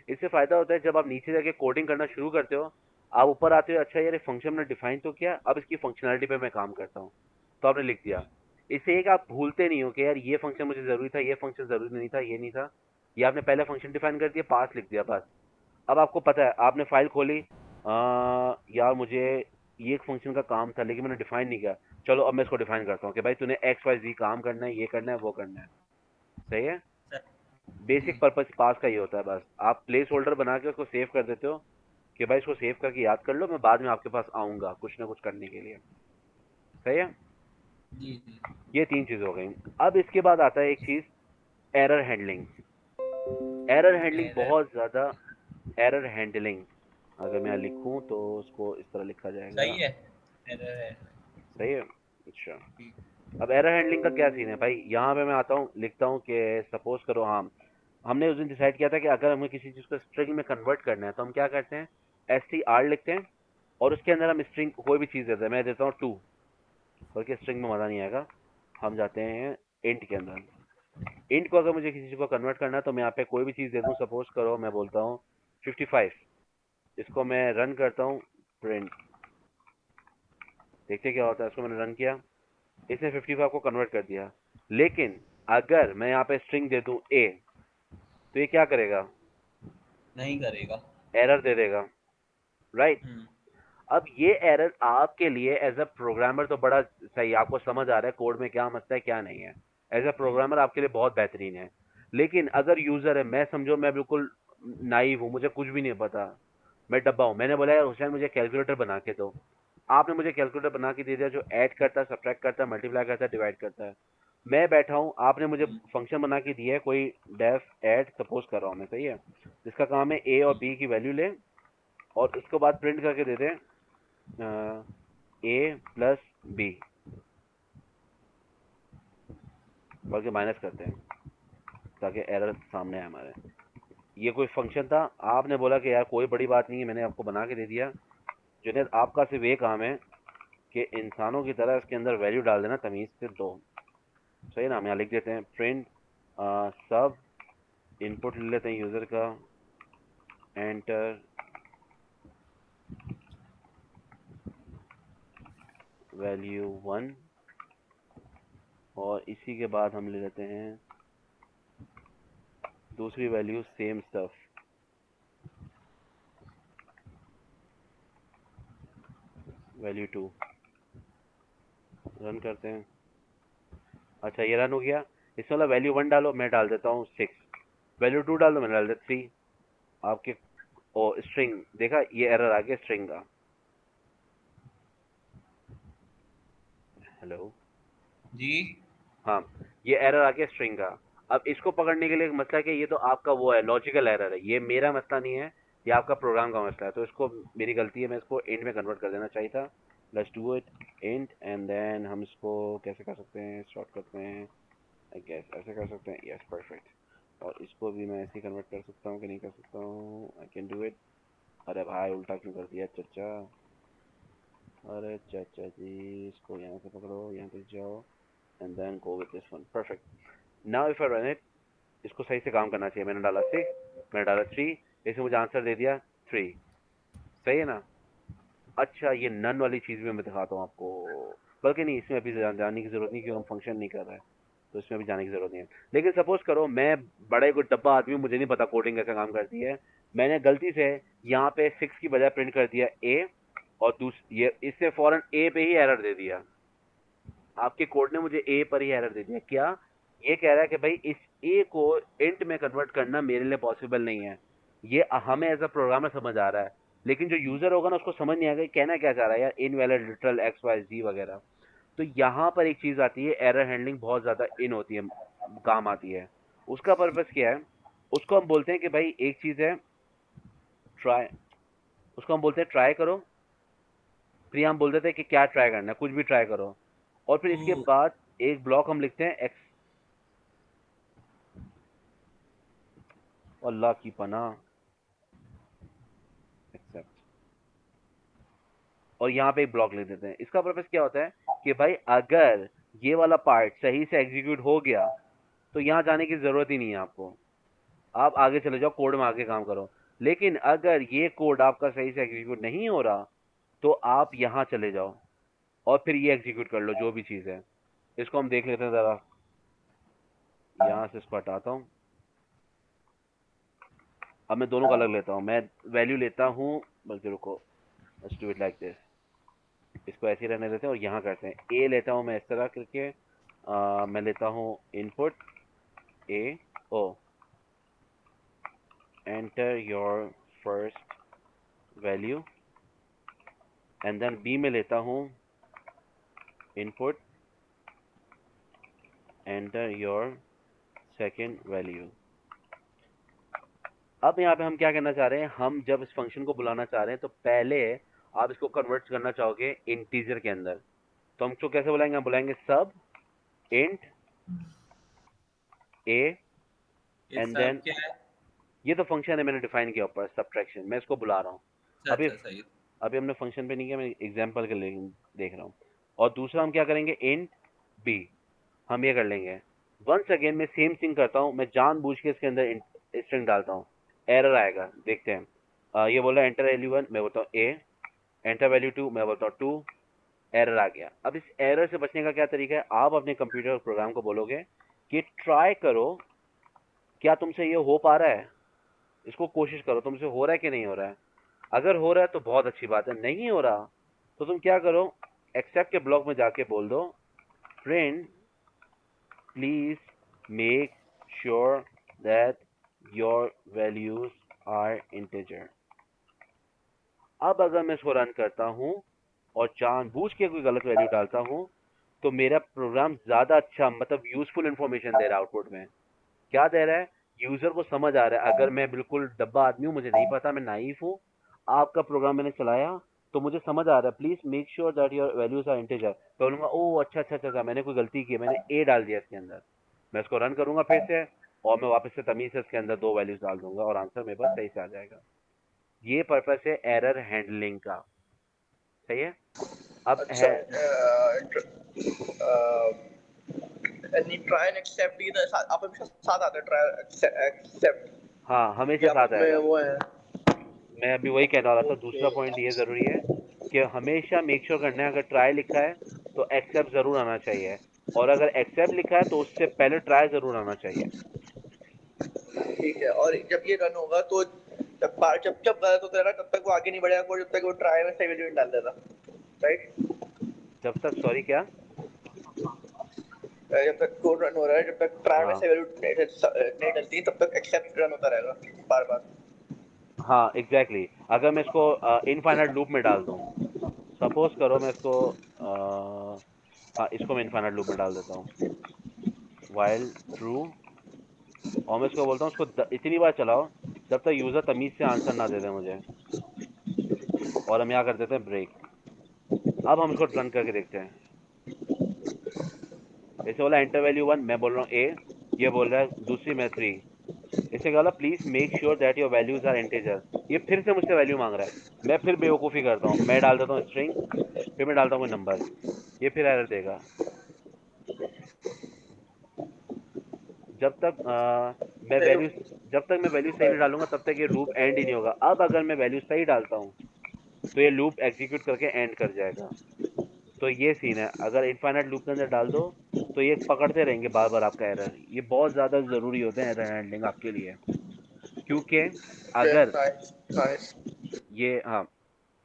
इससे फायदा होता है जब आप नीचे जाके कोडिंग करना शुरू करते हो, आप ऊपर आते हो, अच्छा यार ये फंक्शन मैंने डिफाइन तो किया, अब इसकी फंक्शनैलिटी पे मैं काम करता हूँ। तो आपने लिख दिया। इससे एक आप भूलते नहीं हो कि यार ये फंक्शन मुझे जरूरी था, ये फंक्शन जरूरी नहीं था, ये नहीं था। ये आपने पहले फंक्शन डिफाइन कर दिया, पास लिख दिया, बस। अब आपको पता है, आपने फाइल खोली, यार मुझे ये एक फंक्शन का काम था लेकिन मैंने डिफाइन नहीं किया। चलो अब मैं इसको डिफाइन करता हूँ कि भाई तूने एक्स वाई जी काम करना है, ये करना है, वो करना है। सही है। सर। बेसिक जी। पर्पस पास का ये होता है, बस आप प्लेस होल्डर बना के उसको सेव कर देते हो कि भाई इसको सेव करके याद कर लो, मैं बाद में आपके पास आऊंगा कुछ ना कुछ करने के लिए। सही है। जी। जी। ये तीन चीज हो गई। अब इसके बाद आता है एक चीज, error handling. Error handling error. बहुत ज्यादा, एरर हैंडलिंग अगर मैं यहाँ लिखूं तो उसको इस तरह लिखा जाएगा। सही है। एरर है। सही है। अच्छा, जी। अब एरर हैंडलिंग का क्या सीन है भाई, यहाँ पे मैं आता हूँ, लिखता हूँ कि सपोज करो, हाँ हमने उस दिन डिसाइड किया था कि अगर हमें किसी चीज़ को स्ट्रिंग में कन्वर्ट करना है तो हम क्या करते हैं, str लिखते हैं और उसके अंदर हम स्ट्रिंग कोई भी चीज़ देते हैं। मैं देता हूँ 2, बल्कि स्ट्रिंग में मज़ा नहीं आएगा। हम जाते हैं इंट के अंदर। इंट को अगर मुझे किसी चीज़ को कन्वर्ट करना है तो मैं यहाँ पे कोई भी चीज़ दे दूँ। सपोज करो मैं बोलता हूँ 55। इसको मैं रन करता हूँ, प्रिंट। देखते क्या होता है, इसको मैंने रन किया, इसने 55 को कन्वर्ट कर दिया। लेकिन अगर मैं यहाँ पे स्ट्रिंग दे दूं ए, तो ये क्या करेगा, नहीं करेगा। एरर दे देगा। राइट। हम्म। अब ये एरर आपके लिए एज अ प्रोग्रामर तो बड़ा सही, आपको समझ आ रहा है कोड में क्या मसला है क्या नहीं है। As a hmm. प्रोग्रामर आपके लिए बहुत बेहतरीन है। लेकिन अगर यूजर है, मैं समझो मैं बिल्कुल नाइव हूँ, मुझे कुछ भी नहीं पता, मैं डब्बा हूँ, मैंने बोला यार हुसैन मुझे कैलकुलेटर बना के दो। आपने मुझे कैलकुलेटर बना के दे दिया जो ऐड करता है, सब्ट्रैक्ट करता है, मल्टीप्लाई करता है, डिवाइड करता है। मैं बैठा हूँ, आपने मुझे हम्म। फंक्शन बना के दिया है कोई, डेफ ऐड सपोज कर रहा हूँ मैं, सही है, जिसका काम है ए और बी की वैल्यू ले और इसके बाद प्रिंट करके दे दें ए प्लस बी, बल्कि माइनस करते हैं ताकि एरर सामने आए हमारे। ये कोई फंक्शन था, आपने बोला कि यार कोई बड़ी बात नहीं है, मैंने आपको बना के दे दिया। जुनेद आपका सिर्फ ये काम है कि इंसानों की तरह इसके अंदर वैल्यू डाल देना तमीज से दो। सही ना, हम यहाँ लिख देते हैं प्रिंट सब इनपुट ले लेते हैं यूजर का, एंटर वैल्यू 1, और इसी के बाद हम ले लेते हैं दूसरी value same stuff, value 2। Run करते हैं। अच्छा ये रन हो गया। इसमें वाला वैल्यू 1 डालो, मैं डाल देता हूँ 6। वैल्यू 2 डाल दो, मैं डाल देता 3। आपके ओ स्ट्रिंग देखा, ये एरर आ गया स्ट्रिंग का। हेलो। जी। हाँ, ये एरर आ गया स्ट्रिंग का। अब इसको पकड़ने के लिए एक मसला है कि ये तो आपका वो है लॉजिकल एरर है, ये मेरा मसला नहीं है, ये आपका प्रोग्राम का मसला है। तो इसको मेरी गलती है, मैं इसको इंट में कन्वर्ट कर देना चाहिए था। Let's do it int and then हम इसको कैसे कर सकते हैं, शॉर्टकट में आई गेस ऐसे कर सकते हैं, यस परफेक्ट। और इसको भी मैं ऐसे ही कन्वर्ट कर सकता हूँ कि नहीं कर सकता हूँ, आई कैन डू इट। अरे भाई उल्टा क्यों कर दिया चाचा, अरे चाचा जी, इसको यहाँ से पकड़ो, यहाँ पे जाओ and then go with this one, perfect. Now if I run it, इसको सही से काम करना चाहिए, मैंने डाला 6 मैंने डाला 3, इसने मुझे आंसर दे दिया 3, सही है ना। अच्छा ये नन वाली चीज़ भी मैं दिखाता हूँ आपको, बल्कि नहीं इसमें अभी जाने की ज़रूरत नहीं क्योंकि हम फंक्शन नहीं कर रहे हैं, तो इसमें भी जाने की ज़रूरत नहीं है। लेकिन सपोज करो मैं बड़ा ही कोई डब्बा आदमी हूँ, मुझे नहीं पता कोडिंग कैसे काम करती है, मैंने गलती से यहाँ पे 6 की बजाय प्रिंट कर दिया ए, और ये इससे फौरन ए पे ही एरर दे दिया। आपके कोड ने मुझे ए पर ही एरर दे दिया। क्या ये कह रहा है कि भाई इस ए को इंट में कन्वर्ट करना मेरे लिए पॉसिबल नहीं है। ये हमें एज अ प्रोग्रामर समझ आ रहा है, लेकिन जो यूजर होगा ना उसको समझ नहीं आएगा कहना क्या चाह रहा है यार, इनवैलिड लिटरल एक्स वाई जी वगैरह। तो यहाँ पर एक चीज आती है, एरर हैंडलिंग बहुत ज्यादा इन होती है, काम आती है। उसका पर्पस क्या है, उसको हम बोलते हैं कि भाई एक चीज है ट्राई, उसको हम बोलते हैं ट्राई करो। फिर हम बोल देते हैं कि क्या ट्राई करना है, कुछ भी ट्राई करो। और फिर इसके बाद एक ब्लॉक हम लिखते हैं एक्स, अल्लाह की पनाह, एक्सेप्ट, और यहाँ पे एक ब्लॉक लिख देते हैं। इसका पर्पस क्या होता है कि भाई अगर ये वाला पार्ट सही से एग्जीक्यूट हो गया तो यहाँ जाने की जरूरत ही नहीं है आपको, आप आगे चले जाओ, कोड में आगे काम करो। लेकिन अगर ये कोड आपका सही से एग्जीक्यूट नहीं हो रहा तो आप यहाँ चले जाओ और फिर ये एग्जीक्यूट कर लो जो भी चीज़ है। इसको हम देख लेते हैं ज़रा, यहाँ से इसको हटाता हूँ। अब मैं दोनों का अलग लेता हूँ, मैं वैल्यू लेता हूँ, बल्कि रुको, let's do it like this, इसको ऐसे ही रहने देते हैं और यहाँ करते हैं ए लेता हूँ मैं इस तरह करके, मैं लेता हूँ input A, oh enter your first value, and then B में लेता हूँ input enter your second value. अब यहाँ पे हम क्या करना चाह रहे हैं, हम जब इस फंक्शन को बुलाना चाह रहे हैं तो पहले आप इसको कन्वर्ट करना चाहोगे इंटीजर के अंदर, तो हम इसको कैसे बुलाएंगे, हम बुलाएंगे सब इंट ए, एंड देन क्या है? ये तो फंक्शन है मैंने डिफाइन किया ऊपर सब्ट्रैक्शन, मैं इसको बुला रहा हूँ। अभी अच्छा सही। अभी हमने फंक्शन पे नहीं किया, मैं एग्जांपल के लिए देख रहा हूँ। और दूसरा हम क्या करेंगे, इंट बी, हम ये कर लेंगे। वंस अगेन मैं सेम थिंग करता हूँ, मैं जानबूझ के इसके अंदर स्ट्रिंग डालता हूँ, एरर आएगा, देखते हैं। ये बोल रहा है एंटर वैल्यू 1, मैं बोलता हूँ ए, एंटर वैल्यू 2, मैं बोलता हूँ 2, एरर आ गया। अब इस एरर से बचने का क्या तरीका है, आप अपने कंप्यूटर प्रोग्राम को बोलोगे कि ट्राई करो क्या तुमसे ये हो पा रहा है, इसको कोशिश करो तुमसे हो रहा है कि नहीं हो रहा है। अगर हो रहा है तो बहुत अच्छी बात है, नहीं हो रहा तो तुम क्या करो, एक्सेप्ट के ब्लॉक में जाके बोल दो print please make sure that your values are integer. अब अगर मैं इसको रन करता हूं और जानबूझ के कोई गलत वैल्यू डालता हूं तो मेरा प्रोग्राम ज्यादा अच्छा, मतलब यूजफुल इंफॉर्मेशन दे रहा है आउटपुट में। क्या दे रहा है, यूजर को समझ आ रहा है, अगर मैं बिल्कुल डब्बा आदमी हूँ, मुझे नहीं पता, मैं नाइफ हूँ, आपका प्रोग्राम मैंने चलाया तो मुझे समझ आ रहा है please make sure that your values are integer. तो बोलूंगा ओ अच्छा अच्छा अच्छा, मैंने कोई गलती की, मैंने ए डाल दिया इसके अंदर। मैं इसको रन करूंगा फिर से और मैं वापस से तमीज से इसके अंदर 2 वैल्यूज डाल दूंगा और आंसर मेरे पास सही से आ जाएगा। ये पर्पस है एरर हैंडलिंग का, सही है। अब अच्छा, है नहीं ट्राई एंड एक्सेप्ट ये तो आप हमेशा साथ आते हैं, ट्राई एक्सेप्ट हाँ हमेशा या साथ में आएगा। वो है। मैं अभी वही कहने वाला था, ओके। दूसरा पॉइंट ये जरूरी है कि हमेशा मेक श्योर करना है अगर ट्राई लिखा है तो एक्सेप्ट जरूर आना चाहिए, और अगर एक्सेप्ट लिखा है तो उससे पहले ट्राई जरूर आना चाहिए। ठीक है, और जब ये रन होगा तो जब जब गलत होता है ना तब तक वो आगे नहीं बढ़ेगा कोड, जब तक वो ट्राई में सही वैल्यू नहीं डाल देता, राइट? जब तक, सॉरी क्या? जब तक कोड रन हो रहा है, जब तक ट्राई में हाँ सही वैल्यू नहीं डलती तब तक एक्सेप्ट रन होता रहेगा बार बार। हाँ एग्जैक्टली अगर मैं इसको इनफाइनाइट लूप में डाल दूं, सपोज करो मैं इसको हाँ इसको मैं इनफाइनाइट लूप में डाल देता हूँ, वाइल ट्रू, और मैं इसको बोलता हूँ उसको इतनी बार चलाओ जब तक यूजर तमीज से आंसर ना दे दे मुझे, और हम यहाँ कर देते हैं ब्रेक। अब हम इसको रन करके देखते हैं। इसे बोला एंटर वैल्यू 1, मैं बोल रहा हूँ ए, ये बोल रहा है दूसरी में 3, इसे बोला please make sure that your values are integer, ये फिर से मुझसे वैल्यू मांग रहा है। मैं फिर बेवकूफ़ी करता हूँ, मैं डाल देता हूँ स्ट्रिंग, फिर मैं डालता हूँ कोई नंबर, ये फिर एरर देगा। जब तक मैं वैल्यू जब तक मैं वैल्यू सही नहीं डालूंगा तब तक ये लूप एंड ही नहीं होगा। अब अगर मैं वैल्यू सही डालता हूँ तो ये लूप एग्जीक्यूट करके एंड कर जाएगा। तो ये सीन है, अगर इनफाइनाइट लूप के अंदर डाल दो तो ये पकड़ते रहेंगे बार बार आपका एरर। ये बहुत ज़्यादा ज़रूरी होते हैं एरर हैंडलिंग आपके लिए, क्योंकि अगर नाइस नाइस। ये, हाँ,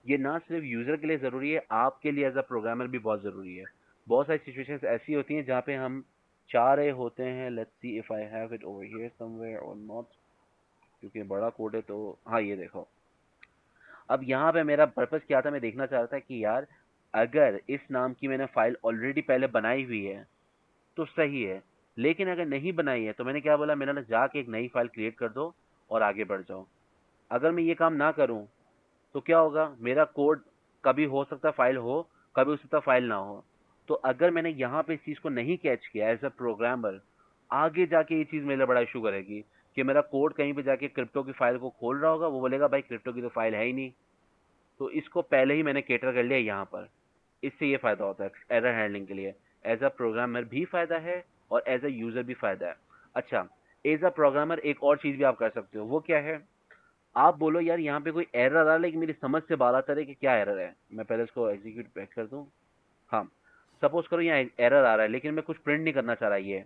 ये ना सिर्फ यूज़र के लिए ज़रूरी है, आपके लिए एज अ प्रोग्रामर भी बहुत ज़रूरी है। बहुत सारी सिचुएशंस ऐसी होती हैं जहाँ पे हम चाह रहे होते हैं, let's see if I have it over here somewhere और नॉट, क्योंकि बड़ा कोड है तो, हाँ ये देखो। अब यहाँ पे मेरा पर्पस क्या था, मैं देखना चाह रहा था कि यार अगर इस नाम की मैंने फाइल ऑलरेडी पहले बनाई हुई है तो सही है, लेकिन अगर नहीं बनाई है तो मैंने क्या बोला, मैंने जाके एक नई फाइल क्रिएट कर दो और आगे बढ़ जाओ। अगर मैं ये काम ना करूं तो क्या होगा, मेरा कोड कभी हो सकता फाइल हो, कभी हो सकता फाइल ना हो। तो अगर मैंने यहाँ पे इस चीज़ को नहीं कैच किया एज अ प्रोग्रामर, आगे जाके ये चीज़ मेरे लिए बड़ा इशू करेगी कि मेरा कोड कहीं पे जाके क्रिप्टो की फाइल को खोल रहा होगा, वो बोलेगा भाई क्रिप्टो की तो फाइल है ही नहीं। तो इसको पहले ही मैंने कैटर कर लिया यहाँ पर। इससे ये फ़ायदा होता है एरर हैंडलिंग के लिए। एज अ प्रोग्रामर भी फ़ायदा है और एज अ यूज़र भी फ़ायदा है। अच्छा, एज अ प्रोग्रामर एक और चीज़ भी आप कर सकते हो, वो क्या है, आप बोलो यार यहाँ पे कोई एरर आ रहा है लेकिन मेरी समझ से बाहर आता है कि क्या एरर है। मैं पहले इसको एग्जीक्यूट बैक कर दूँ। हाँ, सपोज करो यहाँ एरर आ रहा है लेकिन मैं कुछ प्रिंट नहीं करना चाह रहा, ये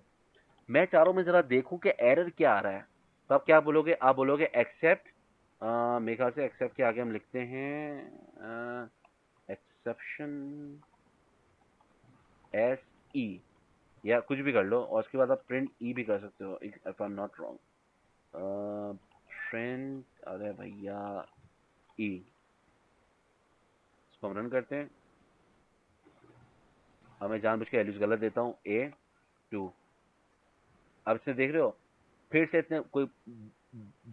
मैं चाह रहा हूँ मैं ज़रा देखूँ कि एरर क्या आ रहा है। तो आप क्या बोलोगे, आप बोलोगे एक्सेप्ट, मेरे ख्याल से एक्सेप्ट के आगे हम लिखते हैं एक्सेप्शन एस ई, या कुछ भी कर लो, और उसके बाद आप प्रिंट ई भी कर सकते हो if I am not wrong. Print, अरे भैया, ई, इसको हम रन करते हैं। अब मैं जानबूझ के वैल्यूज गलत देता हूँ, ए 2। अब इसमें देख रहे हो फिर से इतने कोई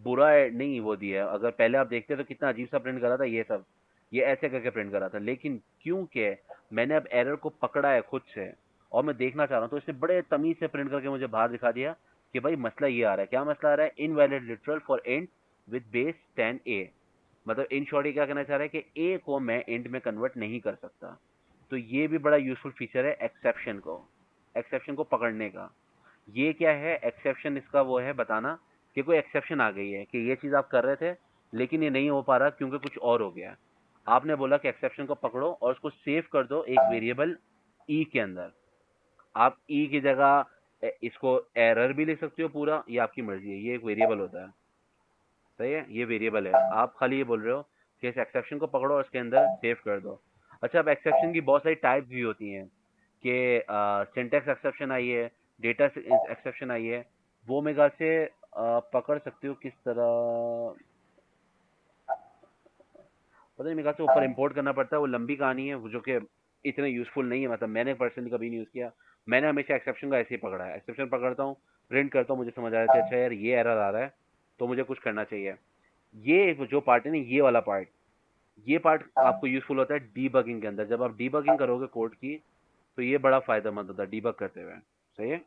बुरा नहीं वो दिया है। अगर पहले आप देखते तो कितना अजीब सा प्रिंट करा था, ये सब ये ऐसे करके प्रिंट करा था, लेकिन क्योंकि मैंने अब एरर को पकड़ा है खुद से और मैं देखना चाह रहा हूँ, तो इसने बड़े तमीज से प्रिंट करके मुझे बाहर दिखा दिया कि भाई मसला ये आ रहा है। क्या मसला आ रहा है, invalid literal for int with base 10 ए। मतलब इन शॉर्ट ये क्या कहना चाह रहा है कि ए को मैं इंट में कन्वर्ट नहीं कर सकता। तो ये भी बड़ा यूजफुल फीचर है एक्सेप्शन को पकड़ने का। ये क्या है, एक्सेप्शन इसका वो है बताना कि कोई एक्सेप्शन आ गई है कि ये चीज़ आप कर रहे थे लेकिन ये नहीं हो पा रहा क्योंकि कुछ और हो गया। आपने बोला कि एक्सेप्शन को पकड़ो और उसको सेव कर दो एक वेरिएबल ई के अंदर। आप ई की जगह इसको एरर भी लिख सकते हो पूरा, ये आपकी मर्जी है, ये एक वेरिएबल होता है, सही है, ये वेरिएबल है। आप खाली ये बोल रहे हो कि इस एक्सेप्शन को पकड़ो और इसके अंदर सेव कर दो। अच्छा, अब एक्सेप्शन की बहुत सारी टाइप्स भी होती हैं कि सिंटैक्स एक्सेप्शन आई है, डेटा एक्सेप्शन आई है। वो मेरे ख्याल से पकड़ सकते हो किस तरह, पता नहीं, मेरे ख्याल से ऊपर इंपोर्ट करना पड़ता है। वो लंबी कहानी है, वो जो कि इतने यूजफुल नहीं है, मतलब मैंने पर्सनली कभी नहीं यूज़ किया। मैंने हमेशा एक्सेप्शन का ऐसे ही पकड़ा है, एक्सेप्शन पकड़ता हूँ, प्रिंट करता हूँ, मुझे समझ आ जाता है अच्छा यार ये एरर आ रहा है तो मुझे कुछ करना चाहिए। ये जो पार्ट है ना, ये वाला पार्ट, ये पार्ट आपको यूजफुल होता है डीबगिंग के अंदर। जब आप डीबगिंग करोगे कोड की तो ये बड़ा फायदेमंद होता है डीबग करते हुए, सही है।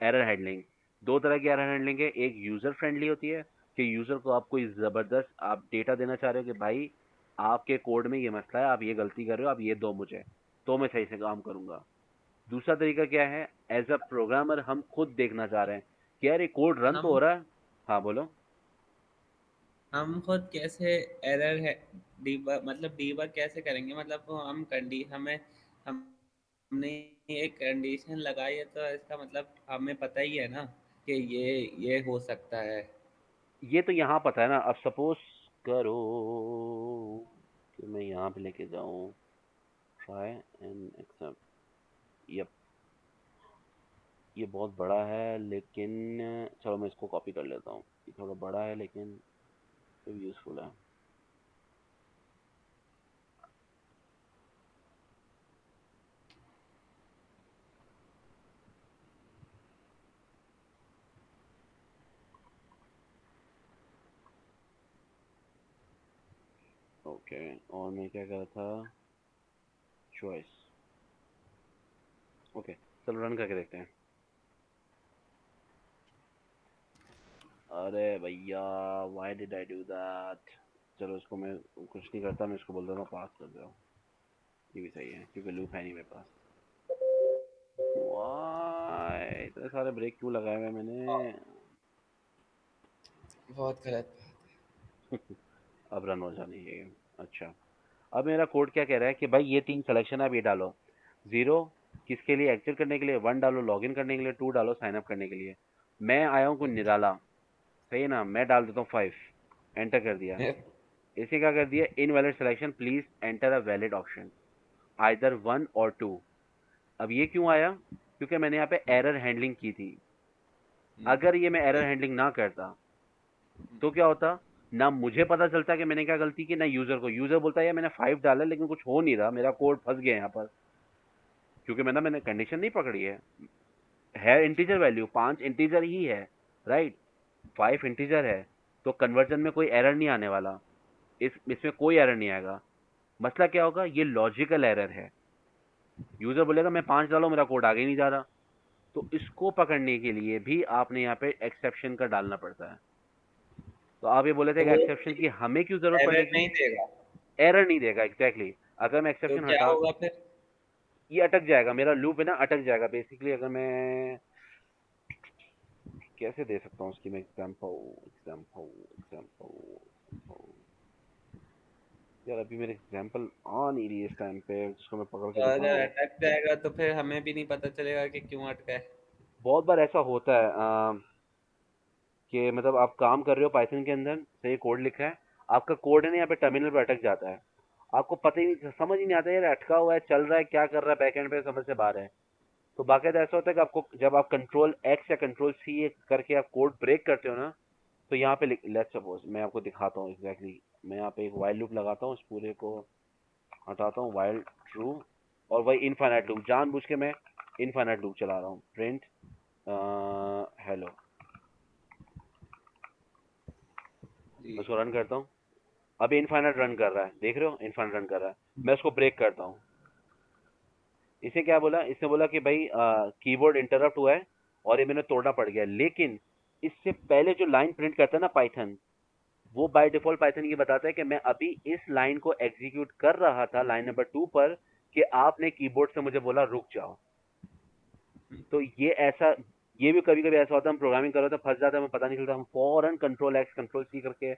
एरर हैंडलिंग, दो तरह की एरर हैंडलिंग है। एक यूज़र फ्रेंडली होती है कि यूज़र को आप कोई ज़बरदस्त आप डेटा देना चाह रहे हो कि भाई आपके कोड में ये मसला है, आप ये गलती कर रहे हो, आप ये दो मुझे, तो मैं सही से काम करूँगा। दूसरा तरीका क्या है, एज अ प्रोग्रामर हम खुद देखना चाह रहे हैं कि यार ये कोड रन तो हो हम रहा है। हाँ बोलो। हम खुद कैसे एरर है डीबग मतलब डीबग कैसे करेंगे, मतलब वो हम कंडी हमें हमने एक कंडीशन लगाई है तो इसका मतलब हमें पता ही है ना कि ये हो सकता है। ये तो यहाँ पता है ना। अब सपोज करो कि मैं यहाँ पे लेके जाऊँ ट्राई एंड एक्सेप्ट, यप, ये बहुत बड़ा है लेकिन चलो मैं इसको कॉपी कर लेता हूँ। ये थोड़ा बड़ा है लेकिन फिर यूज़फुल है। ओके, और मैं क्या कर रहा था, चॉइस, ओके, चलो रन करके देखते हैं। अरे भैया, why did I do that. चलो इसको मैं कुछ नहीं करता, मैं इसको बोल देता हूँ पास कर दो। ये भी सही है क्योंकि लूप है नहीं मेरे पास। वाई इतने सारे ब्रेक क्यों लगाए हुए हैं मैंने। बहुत गलत। अब रन हो जानी चाहिए। अच्छा, अब मेरा कोड क्या कह रहा है कि भाई ये 3 सिलेक्शन आप ये डालो। 0 किसके लिए, एग्जिट करने के लिए, 1 डालो लॉगिन करने के लिए, 2 डालो साइन अप करने के लिए। मैं आया हूँ कोई निराला, सही है ना, मैं डाल देता हूँ 5, एंटर कर दिया। इसे क्या कर दिया, invalid selection, please enter a valid option either 1 और 2। अब ये क्यों आया, क्योंकि मैंने यहाँ पे एरर हैंडलिंग की थी। अगर ये मैं एरर हैंडलिंग ना करता तो क्या होता, ना मुझे पता चलता कि मैंने क्या गलती की, ना यूजर को। यूजर बोलता है यार मैंने 5 डाला लेकिन कुछ हो नहीं रहा, मेरा कोड फंस गया यहाँ पर, क्योंकि मैंने कंडीशन नहीं पकड़ी है इंटीजर वैल्यू, 5 इंटीजर ही है, राइट, 5 इंटीजर है, तो कन्वर्जन में कोई एरर नहीं आने वाला, इसमें कोई एरर नहीं आएगा। मसला क्या होगा, ये लॉजिकल एरर है। यूजर बोलेगा मैं 5 डालो, मेरा कोड आगे नहीं जा रहा। तो इसको पकड़ने के लिए भी आपने यहाँ पे एक्सेप्शन का डालना पड़ता है। तो आप ये बोले थे तो कि वो एक्सेप्शन की हमें क्यों जरूरत एरर पड़ेगी। नहीं देगा, एरर नहीं देगा, एग्जैक्टली अगर मैं तो एक्सेप्शन क्या हटा, होगा फिर? ये अटक जाएगा, मेरा लूप है ना अटक जाएगा बेसिकली। अगर मैं कैसे दे सकता हूँ उसकी मैं एग्जांपल, एग्जांपल एग्जांपल यार अभी मेरे एग्जांपल आ नहीं रही है इस टाइम पे, जिसको मैं पकड़ तो के अगर दिखाऊं। अटक जाएगा तो फिर हमें भी नहीं पता चलेगा कि क्यों अटका है। बहुत बार ऐसा होता है कि मतलब आप काम कर रहे हो पाइथन के अंदर, सही कोड लिखा है, आपका कोड है ना यहाँ पे टर्मिनल पे अटक जाता है, आपको पता ही नहीं, समझ ही नहीं आता यार अटका हुआ है, चल रहा है, क्या कर रहा है बैकएंड पे, समझ से बाहर है। तो बाकायदा ऐसा होता है कि आपको जब आप कंट्रोल एक्स या कंट्रोल सी करके आप कोड ब्रेक करते हो ना, तो यहाँ पे लेट्स सपोज मैं आपको दिखाता हूँ एग्जैक्टली। मैं यहाँ पे एक वाइल लूप लगाता हूँ, इस पूरे को हटाता हूँ, वाइल ट्रू, और वही इनफाइनाइट लूप, जानबूझ के मैं इनफाइनाइट लूप चला रहा हूँ, प्रिंट हेलो, जी। उसको रन करता हूँ। अब इनफाइनाइट रन कर रहा है, देख रहे हो, इनफाइनाइट रन कर रहा है। मैं उसको ब्रेक करता हूँ, इसे क्या बोला, इसने बोला कि भाई कीबोर्ड इंटरप्ट हुआ है और ये मैंने तोड़ना पड़ गया, लेकिन इससे पहले जो लाइन प्रिंट करता है ना पाइथन, वो बाय डिफॉल्ट पाइथन ये बताता है कि मैं अभी इस लाइन को एग्जीक्यूट कर रहा था लाइन नंबर 2 पर, कि आपने कीबोर्ड से मुझे बोला रुक जाओ। तो ये ऐसा, ये भी कभी कभी ऐसा होता है, हम प्रोग्रामिंग कर रहे होते हैं, फंस जाता है, हमें पता नहीं चलता, हम फौरन कंट्रोल एक्स कंट्रोल सी करके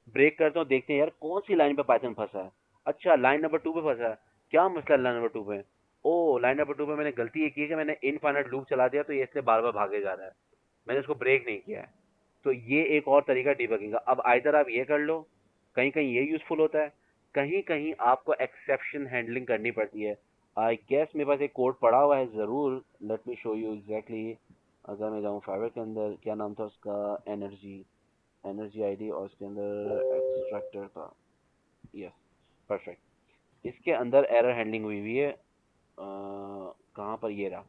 ब्रेक करते हैं, देखते हैं यार कौन सी लाइन पे पाइथन फंसा है। अच्छा लाइन नंबर 2 पे फंसा है, क्या मसला है लाइन नंबर 2 पे, ओ लाइन नंबर 2 पे मैंने गलती ये की है कि मैंने इनफाइनाइट लूप चला दिया, तो ये इसलिए बार बार भागे जा रहा है, मैंने इसको ब्रेक नहीं किया है। तो ये एक और तरीका डिबगिंग का। अब आइदर आप ये कर लो, कहीं कहीं ये यूजफुल होता है, कहीं कहीं आपको एक्सेप्शन हैंडलिंग करनी पड़ती है। आई गेस मेरे पास एक कोड पड़ा हुआ है ज़रूर, let me show you exactly. अगर मैं जाऊँ फाइवर के अंदर, क्या नाम था उसका, एनर्जी, एनर्जी आईडी, और उसके अंदर एक्सट्रैक्टर था, यस, परफेक्ट। इसके अंदर एरर हैंडलिंग हुई हुई है, कहाँ पर, ये रहा।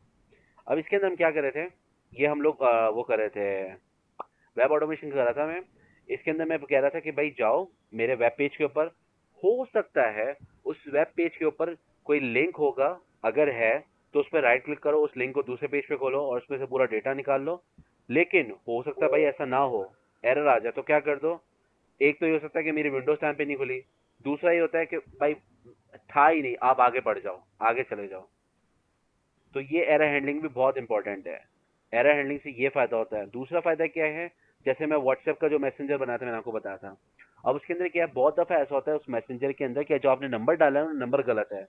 अब इसके अंदर हम क्या कर रहे थे, ये हम लोग वो कर रहे थे, वेब ऑटोमेशन कर रहा था मैं। इसके अंदर मैं कह रहा था कि भाई जाओ मेरे वेब पेज के ऊपर, हो सकता है उस वेब पेज के ऊपर कोई लिंक होगा, अगर है तो उस पर राइट क्लिक करो, उस लिंक को दूसरे पेज पे खोलो और उसमें से पूरा डेटा निकाल लो। लेकिन हो सकता है भाई ऐसा ना हो, एरर आ जाए, तो क्या कर दो, एक तो ये हो सकता है कि मेरी विंडोज टाइम पे नहीं खुली, दूसरा ये होता है कि भाई था ही नहीं, आप आगे बढ़ जाओ, आगे चले जाओ। तो ये एरर हैंडलिंग भी बहुत इंपॉर्टेंट है। एरर हैंडलिंग से ये फायदा होता है। दूसरा फायदा क्या है, जैसे मैं व्हाट्सएप का जो मैसेंजर बनाया था, मैंने आपको बताया था, अब उसके अंदर क्या है, बहुत दफा ऐसा होता है उस मैसेंजर के अंदर क्या, जो आपने नंबर डाला है नंबर गलत है,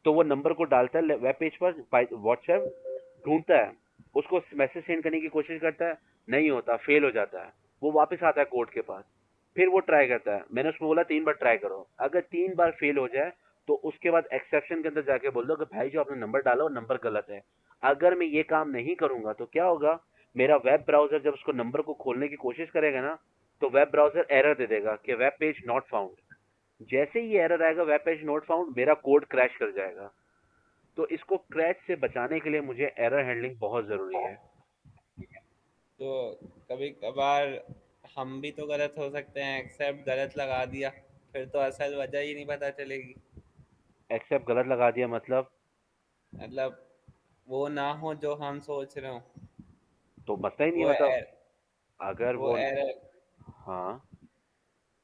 तो वो नंबर को डालता है वेब पेज पर, व्हाट्सएप ढूंढता है, उसको मैसेज सेंड करने की कोशिश करता है, नहीं होता, फेल हो जाता है, वो वापस आता है कोड के पास, फिर वो ट्राई करता है, मैंने उसको बोला 3 बार ट्राई करो, अगर 3 बार फेल हो जाए तो उसके बाद एक्सेप्शन के अंदर जाके बोल दो कि भाई जो आपने नंबर डाला वो नंबर गलत है। अगर मैं ये काम नहीं करूंगा तो क्या होगा, मेरा वेब ब्राउजर जब उसको नंबर को खोलने की कोशिश करेगा ना, तो वेब ब्राउजर एरर दे देगा कि वेब पेज नॉट फाउंड। जैसे ही एरर आएगा वेब पेज नॉट फाउंड, मेरा कोड क्रैश कर जाएगा। तो इसको क्रैश से बचाने के लिए मुझे एरर हैंडलिंग बहुत ज़रूरी है। तो कभी कभार हम भी तो गलत हो सकते हैं, एक्सेप्ट गलत लगा दिया, फिर तो असल वजह ही नहीं पता चलेगी। एक्सेप्ट गलत लगा दिया मतलब, मतलब वो ना हो जो हम सोच रहे हो, तो मसला ही नहीं है, वो मतलब एर, अगर वो वो, एरर। हाँ,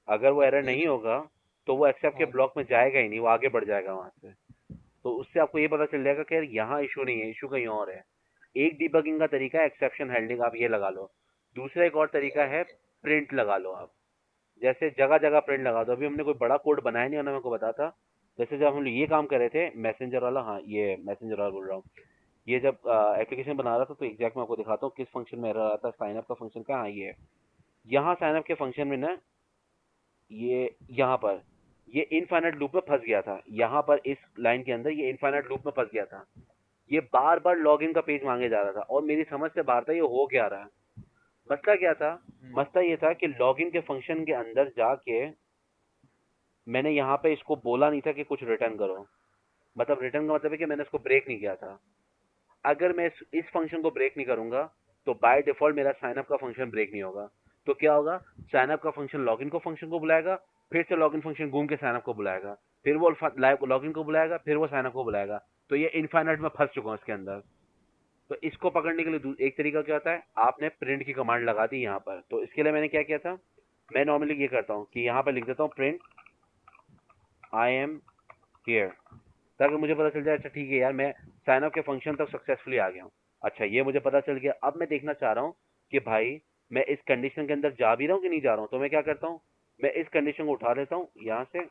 अगर वो एरर जी। नहीं होगा तो वो एक्सेप्ट के हाँ। ब्लॉक में जाएगा ही नहीं, वो आगे बढ़ जाएगा वहां से। तो उससे आपको ये पता चल जाएगा कि यार यहाँ इशू नहीं है, इशू कहीं और है। एक डिबगिंग का तरीका है एक्सेप्शन हैंडलिंग, आप ये लगा लो। दूसरा एक और तरीका है, प्रिंट लगा लो आप, जैसे जगह जगह प्रिंट लगा दो। अभी हमने कोई बड़ा कोड बनाया नहीं, उन्होंने मेरे को बताया था। जैसे जब हम लोग ये काम कर रहे थे मैसेंजर वाला, हाँ ये मैसेंजर वाला बोल रहा हूँ, ये जब एप्लीकेशन बना रहा था तो एग्जैक्ट मैं आपको दिखाता हूँ किस फंक्शन में एरर आता है। साइन अप का फंक्शन का, हाँ ये है। यहाँ साइन अप के फंक्शन में ना, ये यहाँ पर ये इनफाइनाइट लूप में फंस गया था। यहाँ पर इस लाइन के अंदर ये इनफाइनाइट लूप में फंस गया था। ये बार बार लॉगिन का पेज मांगे जा रहा था और मेरी समझ से बाहर था ये हो क्या रहा है। मसला क्या था? मसला ये था कि लॉगिन के फंक्शन के अंदर जाके मैंने यहाँ पे इसको बोला नहीं था कि कुछ रिटर्न करो। मतलब रिटर्न का मतलब है कि मैंने इसको ब्रेक नहीं किया था। अगर मैं इस फंक्शन को ब्रेक नहीं करूंगा तो बाय डिफॉल्ट मेरा साइनअप का फंक्शन ब्रेक नहीं होगा। तो क्या होगा? साइनअप का फंक्शन लॉगिन को फंक्शन को बुलाएगा, फिर से लॉगिन फंक्शन घूम के साइनअप को बुलाएगा, फिर वो लॉगिन को बुलाएगा, फिर वो साइनअप को बुलाएगा। तो ये इनफाइनाइट में फंस चुका हूँ इसके अंदर। तो इसको पकड़ने के लिए एक तरीका क्या होता है, आपने प्रिंट की कमांड लगा दी यहाँ पर। तो इसके लिए मैंने क्या किया था, मैं नॉर्मली ये करता हूँ कि यहाँ पर लिख देता हूँ प्रिंट आई एम हियर, ताकि मुझे पता चल जाए अच्छा ठीक है यार मैं साइन अप के फंक्शन तक सक्सेसफुली आ गया हूँ। अच्छा ये मुझे पता चल गया। अब मैं देखना चाह रहा हूँ कि भाई मैं इस कंडीशन के अंदर जा भी रहा हूँ कि नहीं जा रहा हूँ। तो मैं क्या करता हूँ, मैं इस कंडीशन को उठा लेता हूँ यहाँ से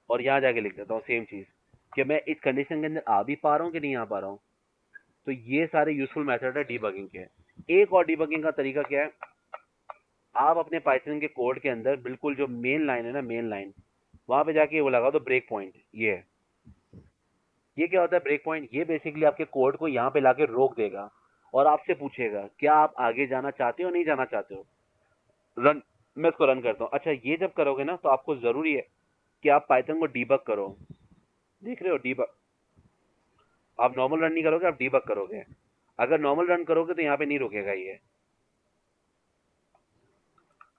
और यहाँ जाके लिख देता हूँ सेम चीज़, कि मैं इस कंडीशन के अंदर आ भी पा रहा हूँ कि नहीं आ पा रहा हूँ। तो ये सारे यूजफुल मेथड है डीबगिंग के। एक और डीबगिंग का तरीका क्या है, आप अपने पाइथन के कोड के अंदर बिल्कुल जो मेन लाइन है ना, मेन लाइन, वहां पे जाके वो लगा दो ब्रेक पॉइंट। ये क्या होता है ब्रेक पॉइंट? ये बेसिकली आपके कोड को यहाँ पे लाके रोक देगा और आपसे पूछेगा क्या आप आगे जाना चाहते हो नहीं जाना चाहते हो। रन, मैं इसको रन करता हूँ। अच्छा ये जब करोगे ना तो आपको जरूरी है कि आप पाइथन को डीबग करो। देख रहे हो डीबग, आप नॉर्मल रन नहीं करोगे, आप डीबग करोगे। अगर नॉर्मल रन करोगे तो यहाँ पे नहीं रुकेगा ये,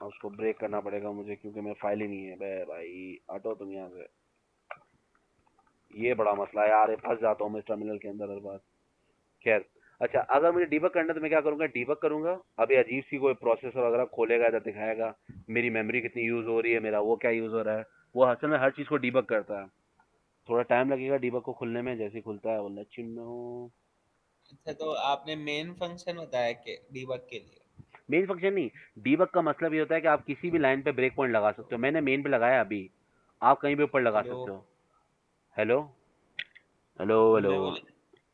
और उसको ब्रेक करना पड़ेगा मुझे क्योंकि मेरा फाइल ही नहीं है। बे भाई हटो तुम यहाँ से, ये बड़ा मसला है यार, फंस जाता हूँ मैं इस टर्मिनल के अंदर हर बार। खैर, अच्छा अगर मुझे डीबग करना है तो मैं क्या करूंगा, डीबग करूंगा। अभी अजीब सी कोई प्रोसेसर वगैरह खोलेगा, इधर दिखाएगा मेरी मेमोरी कितनी यूज हो रही है, मेरा वो क्या यूज हो रहा है। वो असल में हर चीज को डीबग करता है। थोड़ा टाइम लगेगा डीबग को खुलने में, जैसे ही खुलता है वो लचिन हो। अच्छा, तो आपने मेन फंक्शन बताया कि डीबग के लिए। मेन फंक्शन नहीं, डीबग का मतलब ये होता है कि आप किसी भी लाइन पे ब्रेक पॉइंट लगा सकते हो। मैंने मेन पे लगाया अभी, आप कहीं भी ऊपर लगा हेलो। सकते हो। Hello hello hello. मैं बोला,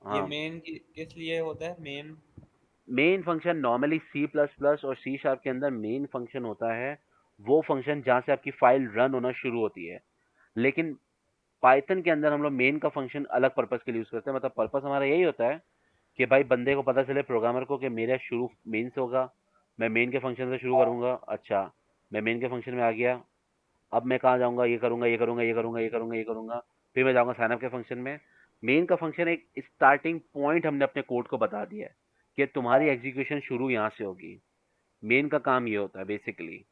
ये हाँ, मेन किस लिए होता है main? Main function normally C plus plus और सी शार्प के अंदर मेन फंक्शन होता है वो फंक्शन जहाँ से आपकी फाइल रन होना शुरू होती है। लेकिन पाइथन के अंदर हम लोग मेन का फंक्शन अलग पर्पस के लिए यूज करते हैं। मतलब पर्पस हमारा यही होता है कि भाई बंदे को पता चले, प्रोग्रामर को, कि मेरा शुरू मेन से होगा, मैं मेन के फंक्शन से शुरू करूंगा। अच्छा मैं मेन के फंक्शन में आ गया, अब मैं कहाँ जाऊंगा, ये करूंगा ये करूंगा ये करूंगा ये करूंगा ये करूंगा, फिर मैं जाऊंगा साइनअप के फंक्शन में। मेन का फंक्शन एक स्टार्टिंग पॉइंट हमने अपने कोड को बता दिया है कि तुम्हारी एग्जीक्यूशन शुरू यहाँ से होगी। मेन का काम ये होता है बेसिकली।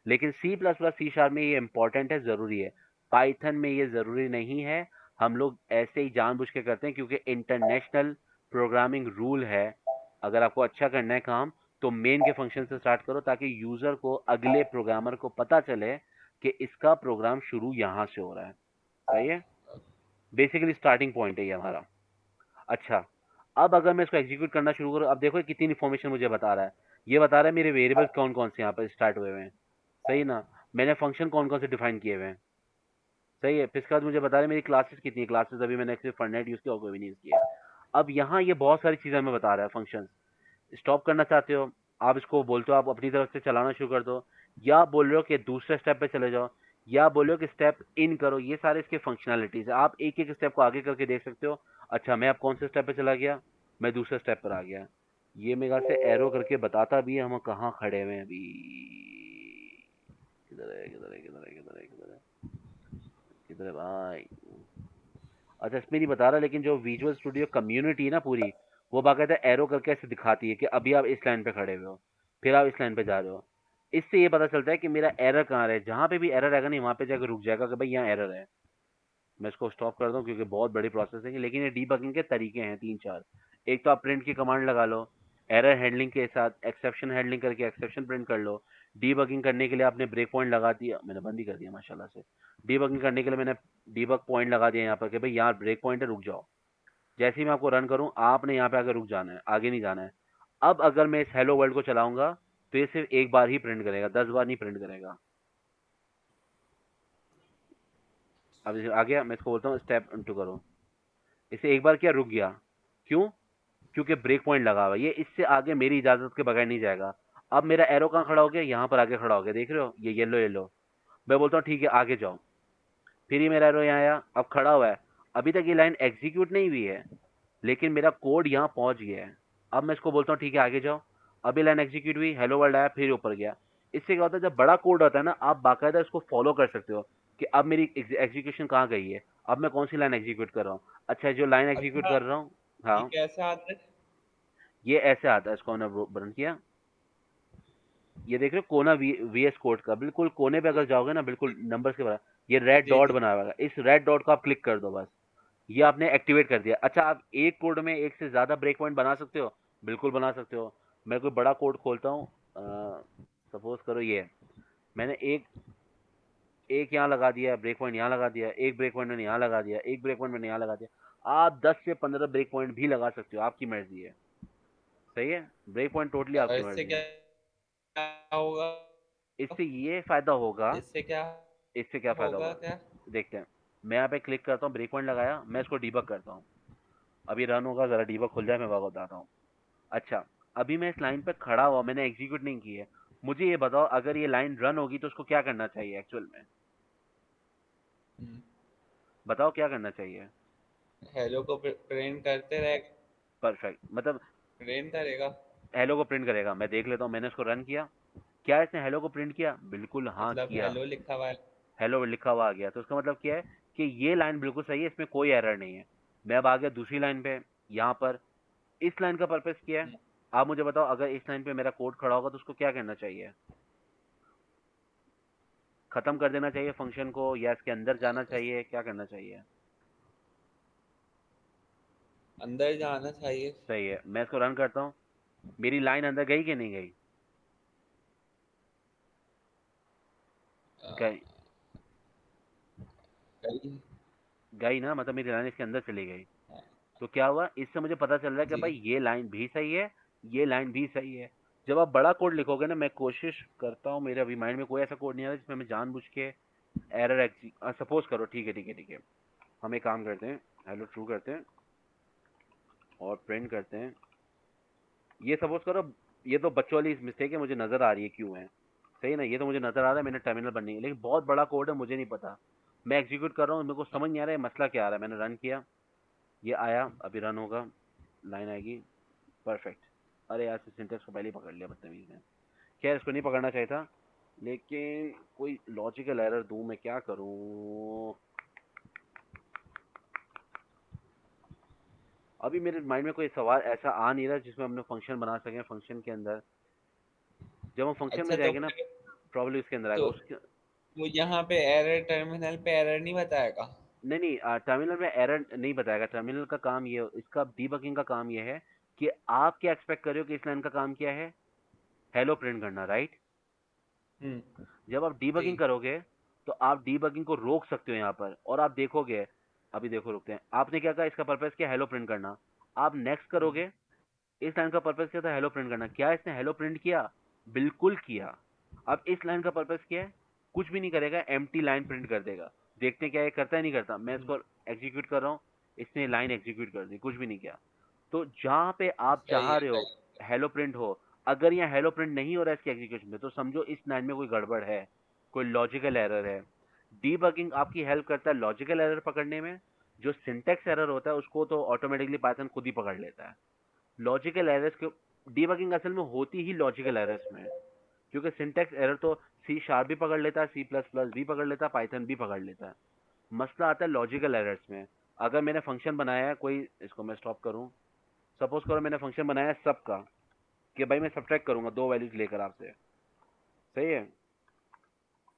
लेकिन C plus plus C sharp में ये इंपॉर्टेंट है, ज़रूरी है। पाइथन में ये ज़रूरी नहीं है। हम लोग ऐसे ही जानबूझ के करते हैं क्योंकि इंटरनेशनल प्रोग्रामिंग रूल है। अगर आपको अच्छा करना है काम तो मेन के फंक्शन से स्टार्ट करो ताकि यूज़र को, अगले प्रोग्रामर को पता चले कि इसका प्रोग्राम शुरू यहाँ से हो रहा है। सही है, बेसिकली स्टार्टिंग पॉइंट है ये हमारा। अच्छा, अब अगर मैं इसको एग्जीक्यूट करना शुरू करूँ, अब देखो ये कितनी इन्फॉर्मेशन मुझे बता रहा है। ये बता रहा है मेरे वेरिएबल्स कौन कौन से यहाँ पर स्टार्ट हुए हुए हैं। सही ना, मैंने फंक्शन कौन कौन से डिफाइन किए हुए हैं। सही है, फिर इसके बाद मुझे बता रहे हैं मेरी क्लासेस कितनी है। क्लासेस अभी मैंने सिर्फ फॉरनेट यूज़ किया और कोई भी नहीं यूज़ किया। अब यहाँ ये बहुत सारी चीज़ें हमें बता रहा है। फंक्शन स्टॉप करना चाहते हो, आप इसको बोलते हो आप अपनी तरफ से चलाना शुरू कर दो, या आप बोल रहे हो कि दूसरे स्टेप पे चले जाओ, या आप बोल रहे हो कि स्टेप इन करो। ये सारे इसके फंक्शनैलिटीज है, आप एक एक स्टेप को आगे करके देख सकते हो। अच्छा मैं अब कौन से स्टेप पे चला गया, मैं दूसरे स्टेप पर आ गया। ये मेरे ख्याल से एरो करके बताता भी है हम कहाँ खड़े हुए हैं अभी। किधर है किधर है किधर है किधर है किधर है किधर है भाई। अच्छा इसमें नहीं बता रहा, लेकिन जो विजुअल स्टूडियो कम्युनिटी है ना पूरी, वो बाकायदा एरो करके ऐसे दिखाती है कि अभी आप इस लाइन पे खड़े हुए हो, फिर आप इस लाइन पे जा रहे हो। इससे ये पता चलता है कि मेरा एरर कहाँ है। जहाँ पे भी एरर आएगा नहीं वहाँ पे जाकर रुक जाएगा कि भाई यहाँ एरर है। मैं इसको स्टॉप कर दूँ क्योंकि बहुत बड़ी प्रोसेस है, लेकिन ये डीबगिंग के तरीके हैं 3-4। एक तो आप प्रिंट की कमांड लगा लो, एरर हैंडलिंग के साथ एक्सेप्शन हैंडलिंग करके एक्सेप्शन प्रिंट कर लो। डीबगिंग करने के लिए आपने ब्रेक पॉइंट लगा दिया, मैंने बंद ही कर दिया माशाल्लाह से। डीबगिंग करने के लिए मैंने डीबग पॉइंट लगा दिया यहाँ पर कि भाई यहाँ ब्रेक पॉइंट है, रुक जाओ। जैसे ही मैं आपको रन करूँ आपने यहाँ पे आकर रुक जाना है, आगे नहीं जाना है। अब अगर मैं इस हेलो वर्ल्ड को चलाऊंगा तो ये सिर्फ एक बार ही प्रिंट करेगा, 10 बार नहीं प्रिंट करेगा। अब जैसे आ गया, मैं इसको बोलता हूँ स्टेप इनटू करो। इसे एक बार क्या रुक गया, क्यों? क्योंकि ब्रेक पॉइंट लगा हुआ है, ये इससे आगे मेरी इजाजत के बगैर नहीं जाएगा। अब मेरा एरो कहाँ खड़ा हो गया, यहाँ पर आगे खड़ा हो गया, देख रहे हो ये येलो येलो। मैं बोलता हूँ ठीक है आगे जाओ, फिर ये मेरा एरो यहाँ आया, अब खड़ा हुआ है। अभी तक ये लाइन एग्जीक्यूट नहीं हुई है, लेकिन मेरा कोड यहाँ पहुंच गया है। अब मैं इसको बोलता हूँ ठीक है आगे जाओ, अभी लाइन एग्जीक्यूट हुई, हेलो वर्ल्ड आया, फिर ऊपर गया। इससे क्या होता है, जब बड़ा कोड होता है ना, आप बाकायदा इसको फॉलो कर सकते हो कि अब मेरी एग्जीक्यूशन कहाँ गई है, अब मैं कौन सी लाइन एग्जीक्यूट कर रहा हूँ। अच्छा जो लाइन एग्जीक्यूट अच्छा, कर रहा हूँ, ये हाँ कैसे आता है? ये ऐसे आता है, इसको हमने बर्न किया। ये देख रहे हो कोना वी एस कोड का, बिल्कुल कोने पे अगर जाओगे ना, बिल्कुल नंबर्स के बराबर ये रेड जी डॉट जी। बना हुआ है, इस रेड डॉट को आप क्लिक कर दो बस, ये आपने एक्टिवेट कर दिया। अच्छा आप एक कोड में एक से ज्यादा ब्रेक पॉइंट बना सकते हो, बिल्कुल बना सकते हो। मैं कोई बड़ा कोड खोलता हूँ, सपोज करो ये मैंने एक एक यहाँ लगा दिया, ब्रेक पॉइंट यहाँ लगा दिया, एक ब्रेक पॉइंट मैंने यहाँ लगा दिया, एक ब्रेक पॉइंट मैंने यहाँ लगा दिया। आप 10 से 15 ब्रेक पॉइंट भी लगा सकते हो, आपकी मर्जी है। सही है, ब्रेक पॉइंट टोटली और आपकी इससे मर्जी है। क्या होगा? इससे ये फायदा होगा, इससे क्या इससे क्या फायदा होगा होगा क्या? देखते हैं। मैं यहाँ पे क्लिक करता हूँ, ब्रेक पॉइंट लगाया, मैं इसको डीबग करता हूँ। अभी रन होगा, जरा डीबग खुल जाए, मैं आपको बताता हूँ। अच्छा अभी मैं इस लाइन पे खड़ा हुआ, मैंने एग्जीक्यूट नहीं की है। मुझे ये बताओ अगर ये लाइन रन होगी तो उसको क्या करना चाहिए एक्चुअल में, हम्म, बताओ क्या करना चाहिए। हेलो को प्रिंट करते रहे, परफेक्ट, मतलब प्रिंट करेगा। हेलो को प्रिंट करेगा। मैं देख लेता हूँ, मैंने इसको रन किया, क्या इसने हेलो को प्रिंट किया, बिल्कुल हाँ मतलब किया। हेलो लिखा हुआ है। हेलो लिखा हुआ आ गया, तो उसका मतलब क्या है कि ये लाइन बिल्कुल सही है, इसमें कोई एरर नहीं है। मैं अब आ गया दूसरी लाइन पे, यहाँ पर इस लाइन का पर्पस क्या है। हम्म, आप मुझे बताओ अगर इस लाइन पे मेरा कोड खड़ा होगा तो उसको क्या करना चाहिए, खत्म कर देना चाहिए फंक्शन को, या इसके अंदर जाना चाहिए, क्या करना चाहिए। अंदर जाना चाहिए। सही है, मैं इसको रन करता हूँ, मेरी लाइन अंदर गई कि नहीं गई, अ, गई। कहीं- गई ना, मतलब मेरी लाइन इसके अंदर चली गई। तो क्या हुआ, इससे मुझे पता चल रहा है कि जी। भाई ये लाइन भी सही है, ये लाइन भी सही है। जब आप बड़ा कोड लिखोगे ना, मैं कोशिश करता हूँ, मेरे अभी माइंड में कोई ऐसा कोड नहीं आ रहा जिसमें मैं जानबूझ के एरर सपोज करो, ठीक है ठीक है ठीक है, हम एक काम करते हैं, हेलो ट्रू करते हैं और प्रिंट करते हैं। ये सपोज करो, ये तो बच्चों वाली मिस्टेक है, मुझे नजर आ रही है क्यों है। सही है ना, ये तो मुझे नजर आ रहा है, मैंने टर्मिनल बननी है, लेकिन बहुत बड़ा कोड है, मुझे नहीं पता। मैं एग्जीक्यूट कर रहा हूँ, मेरे को समझ नहीं आ रहा है मसला क्या आ रहा है। मैंने रन किया, ये आया, अभी रन होगा, लाइन आएगी, परफेक्ट। अरे यार सिंटेक्स को पहले ही पकड़ लिया बदतमीज ने। खैर इसको नहीं पकड़ना चाहिए था, लेकिन कोई लॉजिकल एरर दूं, मैं क्या करूं। अभी मेरे माइंड में कोई सवाल ऐसा आ नहीं रहा जिसमें हम लोग फंक्शन बना सकें। फंक्शन के अंदर जब हम फंक्शन में अच्छा तो जाएंगे ना, प्रॉब्लम इसके अंदर आएगा तो उसके। वो यहाँ पे एरर, टर्मिनल पे एरर नहीं बताएगा? नहीं नहीं, टर्मिनल में एरर नहीं बताएगा। टर्मिनल का काम ये, इसका डीबगिंग का काम ये है कि आप क्या एक्सपेक्ट कर रहे हो कि इस लाइन का काम क्या है, हेलो प्रिंट करना, राइट। हम्म। जब आप जी। डीबगिंग करोगे तो आप डीबगिंग को रोक सकते हो यहाँ पर, और आप देखोगे, अभी देखो रुकते हैं, आपने क्या कहा इसका पर्पस क्या, हेलो प्रिंट करना। आप नेक्स्ट हम्म, करोगे, इस लाइन का पर्पस क्या था, हेलो प्रिंट करना। क्या इसने हेलो प्रिंट किया, बिल्कुल किया। अब इस लाइन का पर्पस क्या है, कुछ भी नहीं करेगा, एम्प्टी लाइन प्रिंट कर देगा। देखते हैं क्या ये करता है नहीं करता। मैं हम्म, इसको एग्जीक्यूट कर रहा हूँ, इसने लाइन एग्जीक्यूट कर दी, कुछ भी नहीं किया। तो जहां पे आप सही चाह है रहे हो सही। हेलो प्रिंट हो, अगर यहाँ हेलो प्रिंट नहीं हो रहा है इसके एग्जीक्यूशन में, तो समझो इस लाइन में कोई गड़बड़ है, कोई लॉजिकल एरर है। डीबगिंग आपकी हेल्प करता है लॉजिकल एरर पकड़ने में। जो सिंटेक्स एरर होता है उसको तो ऑटोमेटिकली पाइथन खुद ही पकड़ लेता है। लॉजिकल एरर्स के डीबगिंग असल में होती ही लॉजिकल एरर्स में है, क्योंकि सिंटेक्स एरर तो सी शार्प भी पकड़ लेता है, सी प्लस प्लस भी पकड़ लेता है, पाइथन भी पकड़ लेता है। मसला आता है लॉजिकल एरर्स में। अगर मैंने फंक्शन बनाया है कोई, इसको मैं स्टॉप करूं, सपोज करो मैंने फंक्शन बनाया है सब का, कि भाई मैं सब्ट्रैक्ट करूंगा दो वैल्यूज लेकर आपसे, सही है।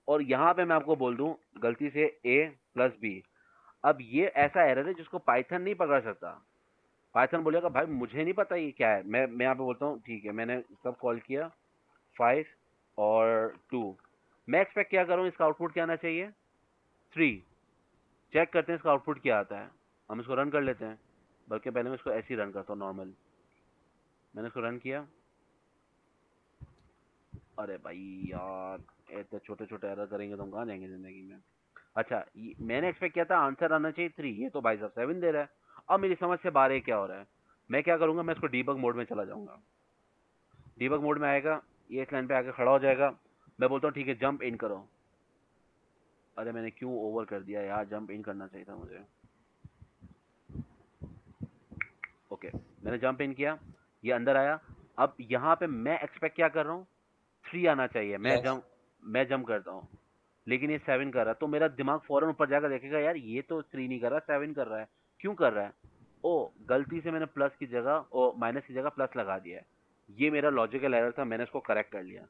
और यहाँ पे मैं आपको बोल दूं गलती से a प्लस बी। अब ये ऐसा एरर है जिसको पाइथन नहीं पकड़ सकता। पाइथन बोलेगा भाई मुझे नहीं पता ये क्या है। मैं यहाँ पे बोलता हूँ ठीक है, मैंने सब कॉल किया 5 और 2। मैं एक्सपेक्ट क्या करूँ, इसका आउटपुट क्या आना चाहिए, 3। चेक करते हैं इसका आउटपुट क्या आता है। हम इसको रन कर लेते हैं, बल्कि पहले मैं इसको ऐसे ही रन करता हूँ नॉर्मल। मैंने इसको रन किया, अरे भाई यार, इतने छोटे छोटे एरर करेंगे तो हम कहाँ जाएंगे जिंदगी में। अच्छा, मैंने एक्सपेक्ट किया था आंसर आना चाहिए 3, ये तो भाई साहब 7 दे रहा है। अब मेरी समझ से बाहर है क्या हो रहा है। मैं क्या करूंगा, मैं इसको डीबग मोड में चला जाऊंगा। डीबग मोड में आएगा, ये इस लाइन पे आके खड़ा हो जाएगा। मैं बोलता हूँ ठीक है जंप इन करो। अरे मैंने क्यों ओवर कर दिया यार, जंप इन करना चाहिए था मुझे। ओके, मैंने जंप इन किया, ये अंदर आया। अब यहाँ पे मैं एक्सपेक्ट क्या कर रहा हूँ, 3 आना चाहिए। यस। मैं जंप करता हूँ, लेकिन ये 7 कर रहा है। तो मेरा दिमाग फौरन ऊपर जाकर देखेगा यार ये तो 3 नहीं कर रहा, 7 कर रहा है। क्यों कर रहा है? ओ, गलती से मैंने प्लस की जगह ओ माइनस की जगह प्लस लगा दिया है। ये मेरा लॉजिकल एरर था, मैंने इसको करेक्ट कर लिया।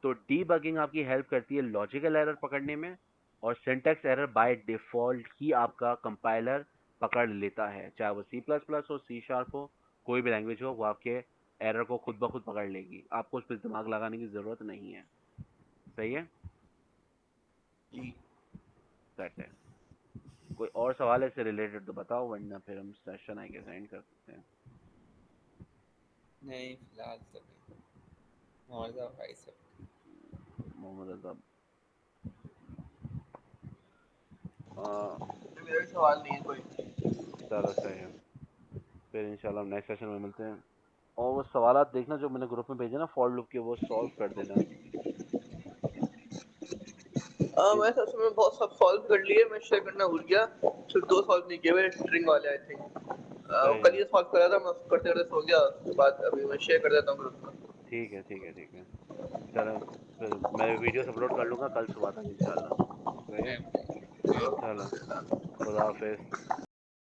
तो डीबगिंग आपकी हेल्प करती है लॉजिकल एरर पकड़ने में, और सिंटैक्स एरर बाय डिफॉल्ट ही आपका कंपाइलर पकड़ लेता है। चाहे वो सी प्लस प्लस हो, सी शार्प हो, कोई भी लैंग्वेज हो, वो आपके एरर को खुद ब खुद पकड़ लेगी। आपको उस पर दिमाग लगाने की ज़रूरत नहीं है। सही है? जी। सेट है। कोई और सवाल है इससे रिलेटेड तो बताओ, वरना फिर हम सेशन आगे एंड कर सकते हैं। नहीं फिलहाल तो नहीं। और सब भाई सब। मोहम्मद रजा। मेरा भी सवाल नहीं है कोई। चलो सही है, फिर इंशाल्लाह नेक्स्ट सेशन में मिलते हैं। और वो सवाल देखना जो मैंने ग्रुप में भेजे ना फॉर लूप के, वो सॉल्व कर देना। हाँ, इन मैं सबसे में बहुत सब सॉल्व कर लिए, मैं शेयर करना भूल गया। सिर्फ 2 सॉल्व नहीं किए, स्ट्रिंग वाले आई थिंक। सही कल है। ये सॉल्व करा था, मैं करते करते सो गया। उसके बाद अभी मैं शेयर कर देता हूँ ग्रुप में। ठीक है ठीक है ठीक है। चलो, फिर मैं वीडियोस अपलोड कर लूँगा कल सुबह तक इंशाल्लाह। सही है। चलो, खुदा हाफिज़।